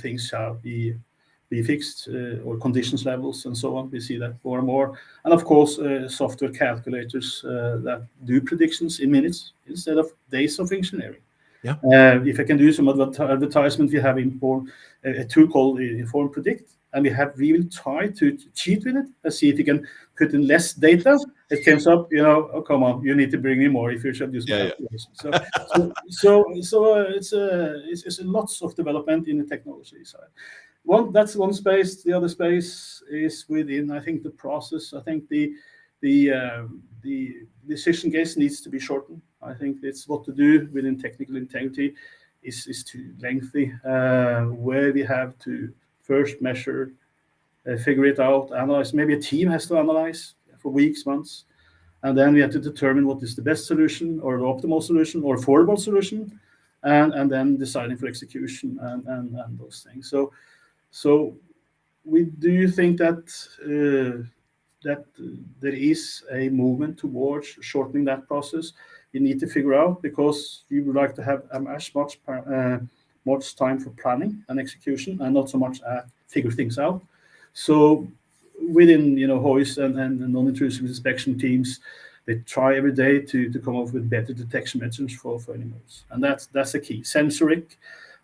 things shall be fixed or conditions levels and so on. We see that more and more, and of course software calculators that do predictions in minutes instead of days of engineering. Yeah. If I can do some advertisement, we have a tool called Inform Predict, and we will try to cheat with it and see if you can put in less data. It comes up, oh, come on, you need to bring in more if you should do some calculation. So it's lots of development in the technology side. That's one space. The other space is within, I think, the process. I think the decision case needs to be shortened. I think it's what to do within technical integrity is too lengthy, where we have to first measure, figure it out, analyze. Maybe a team has to analyze for weeks, months, and then we have to determine what is the best solution or the optimal solution or affordable solution, and then deciding for execution and those things. So we do think that that there is a movement towards shortening that process. You need to figure out, because you would like to have as much time for planning and execution and not so much figure things out. So within hoist and non-intrusive inspection teams, they try every day to come up with better detection methods for animals, and that's a key. Sensoric,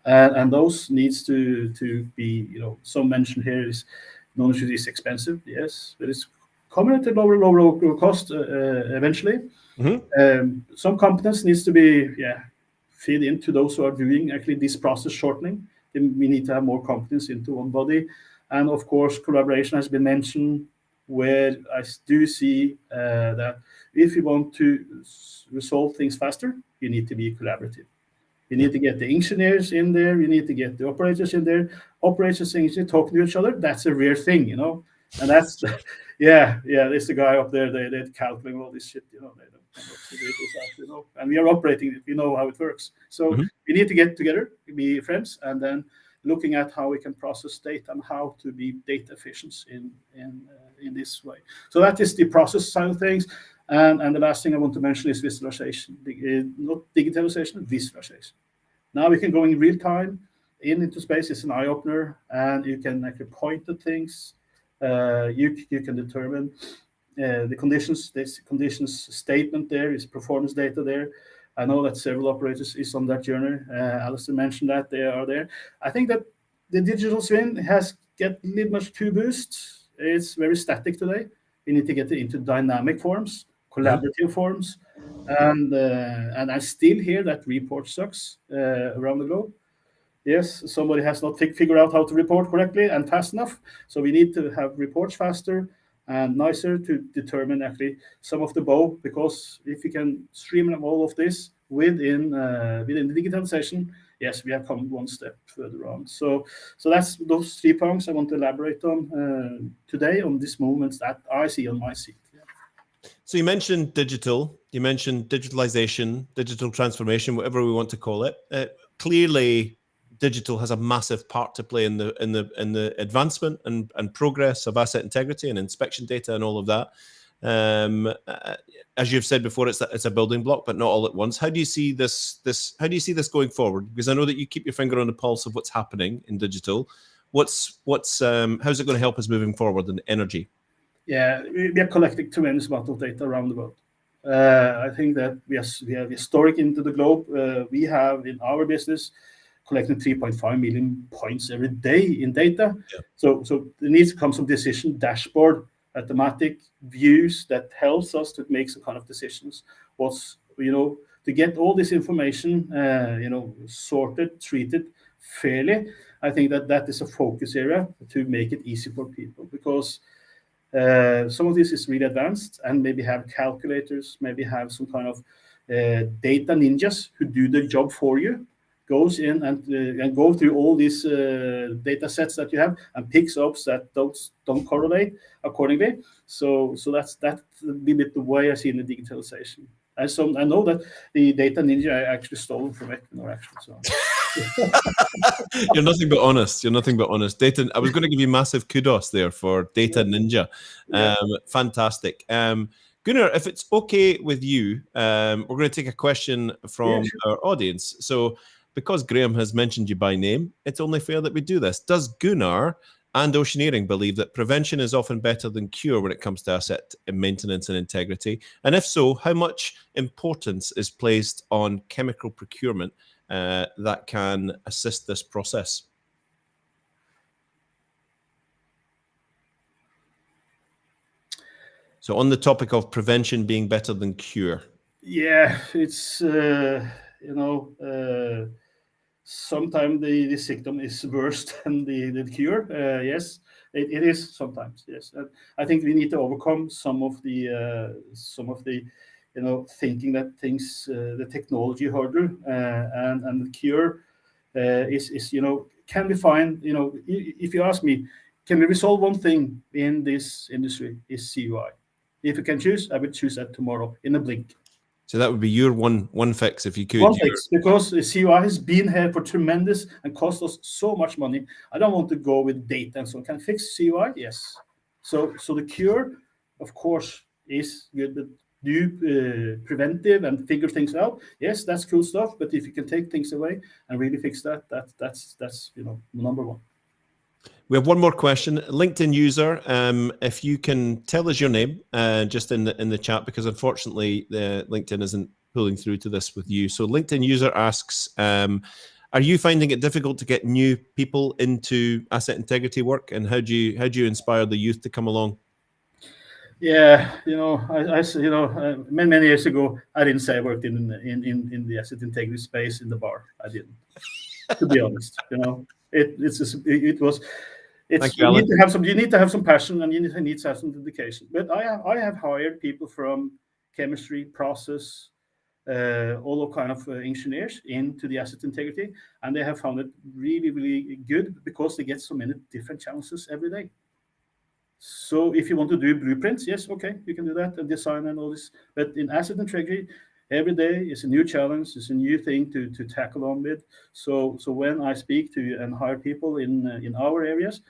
and those needs to be some mention here is non-intrusive is expensive, yes, but it's coming at a lower cost eventually. Some competence needs to be feed into those who are doing actually this process shortening. Then we need to have more competence into one body, and of course collaboration has been mentioned, where I do see that if you want to resolve things faster, you need to be collaborative. You need to get the engineers in there. You need to get the operators in there. Operators and engineers talking to each other. That's a rare thing, And that's there's the guy up there. They're calculating all this shit, They don't and we are operating it. We know how it works. So we need to get together, be friends, and then looking at how we can process data and how to be data efficient in this way. So that is the process side of things. And the last thing I want to mention is visualization, not digitalization, visualization. Now we can go in real time into space. It's an eye opener, and you can actually point at things. You can determine the conditions. This conditions statement there is performance data there. I know that several operators is on that journey. Alistair mentioned that they are there. I think that the digital twin has get a little much too boost. It's very static today. We need to get it into dynamic forms, collaborative forms, and I still hear that report sucks around the globe. Yes, somebody has not figured out how to report correctly and fast enough. So we need to have reports faster and nicer to determine actually some of the bow, because if we can streamline all of this within the digitalization, yes, we have come one step further on. So that's those 3 points I want to elaborate on today on these movements that I see on my seat. So you mentioned digital, you mentioned digitalization, digital transformation, whatever we want to call it. Clearly, digital has a massive part to play in the advancement and progress of asset integrity and inspection data and all of that. As you've said before, it's a building block, but not all at once. How do you see this? How do you see this going forward? Because I know that you keep your finger on the pulse of what's happening in digital. How's it going to help us moving forward in energy? Yeah, we are collecting tremendous amount of data around the world. I think that we have historic into the globe. We have in our business collecting 3.5 million points every day in data. Yeah. So there needs to come some decision dashboard, automatic views that helps us to make some kind of decisions. To get all this information, sorted, treated fairly. I think that is a focus area to make it easy for people, because some of this is really advanced and maybe have calculators, maybe have some kind of data ninjas who do the job for you, goes in and go through all these data sets that you have and picks up that don't correlate accordingly. So that's a bit the way I see in the digitalization. I know that the data ninja I actually stole from Equinor actually. So. You're nothing but honest. Data. I was going to give you massive kudos there for Data Ninja. Fantastic. Gunnar, if it's okay with you, we're going to take a question from our audience. So because Graham has mentioned you by name, it's only fair that we do this. Does Gunnar and Oceaneering believe that prevention is often better than cure when it comes to asset maintenance and integrity? And if so, how much importance is placed on chemical procurement that can assist this process? So on the topic of prevention being better than cure. Yeah, it's, sometimes the symptom is worse than the cure. Yes, it is sometimes. Yes, I think we need to overcome some of the thinking that things the technology hurdle and the cure is can we find if you ask me, can we resolve one thing in this industry is CUI. If you can choose, I would choose that tomorrow in a blink. So that would be your one fix if you could. One fix, because CUI has been here for tremendous and cost us so much money. I don't want to go with data and so on. Can I fix CUI? Yes. So the cure, of course, is good, but do preventive and figure things out. Yes, that's cool stuff. But if you can take things away and really fix that's number one. We have one more question. LinkedIn user, if you can tell us your name just in the chat, because unfortunately the LinkedIn isn't pulling through to this with you. So LinkedIn user asks, are you finding it difficult to get new people into asset integrity work, and how do you inspire the youth to come along? Yeah, many years ago, I didn't say I worked in the asset integrity space in the bar. I didn't, to be honest. You need to have some passion, and you need to have some dedication. But I have hired people from chemistry, process, all kind of engineers into the asset integrity, and they have found it really, really good because they get so many different challenges every day. So if you want to do blueprints, yes, okay, you can do that and design and all this. But in asset integrity, every day is a new challenge, it's a new thing to tackle on with. So when I speak to and hire people in our areas,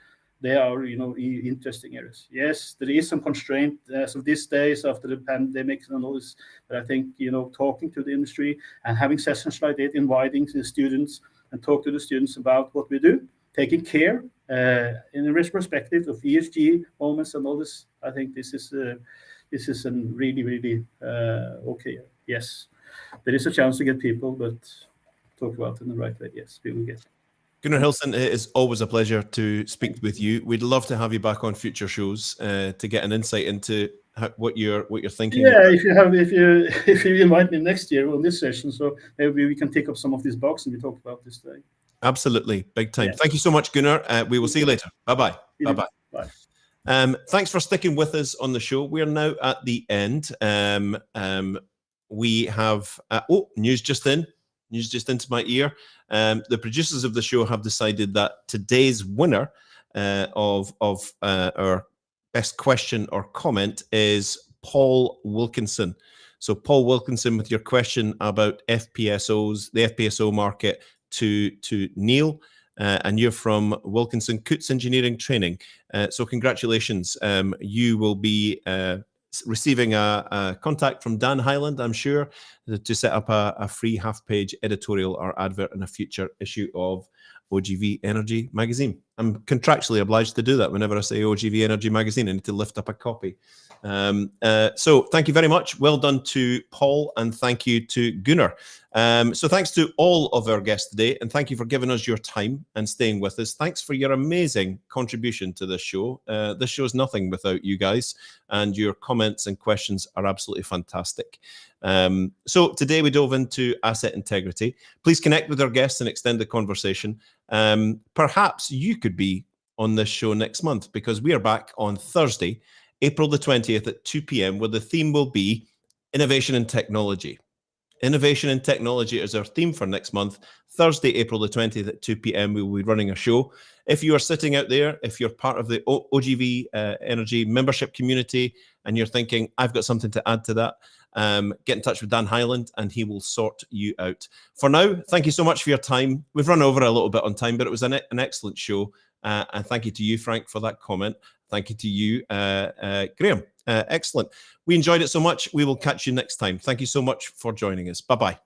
they are interesting areas. Yes, there is some constraint as of these days after the pandemic and all this. But I think talking to the industry and having sessions like that, inviting the students and talk to the students about what we do, taking care in a risk perspective of ESG moments and all this. I think this is a really, really okay. Yes. there is a chance to get people, but talk about it in the right way. Yes, we will get. Gunnar Hilson, it is always a pleasure to speak with you. We'd love to have you back on future shows to get an insight into what you're thinking. Yeah, if you invite me next year on this session, so maybe we can take up some of these boxes we talked about this day. Absolutely, big time. Yeah. Thank you so much, Gunnar. We will see you later. Bye-bye. Bye-bye. Bye. Thanks for sticking with us on the show. We're now at the end. We have news just in. News just into my ear. The producers of the show have decided that today's winner of our best question or comment is Paul Wilkinson. So Paul Wilkinson, with your question about FPSOs, the FPSO market, to Neil, and you're from Wilkinson Coots Engineering Training. So congratulations. You will be receiving a contact from Dan Hyland, I'm sure, to set up a free half-page editorial or advert in a future issue of OGV Energy Magazine. I'm contractually obliged to do that whenever I say OGV Energy Magazine. I need to lift up a copy. So thank you very much. Well done to Paul, and thank you to Gunnar. So thanks to all of our guests today, and thank you for giving us your time and staying with us. Thanks for your amazing contribution to this show. This show is nothing without you guys, and your comments and questions are absolutely fantastic. So today we dove into asset integrity. Please connect with our guests and extend the conversation. Perhaps you could be on this show next month, because we are back on Thursday, April the 20th at 2 p.m, where the theme will be innovation and technology. Innovation and technology is our theme for next month. Thursday, April the 20th at 2 p.m, we will be running a show. If you are sitting out there, if you're part of the OGV Energy membership community and you're thinking, I've got something to add to that, get in touch with Dan Hyland and he will sort you out. For now, thank you so much for your time. We've run over a little bit on time, but it was an excellent show. And thank you to you, Frank, for that comment. Thank you to you, Graham. Excellent. We enjoyed it so much. We will catch you next time. Thank you so much for joining us. Bye-bye.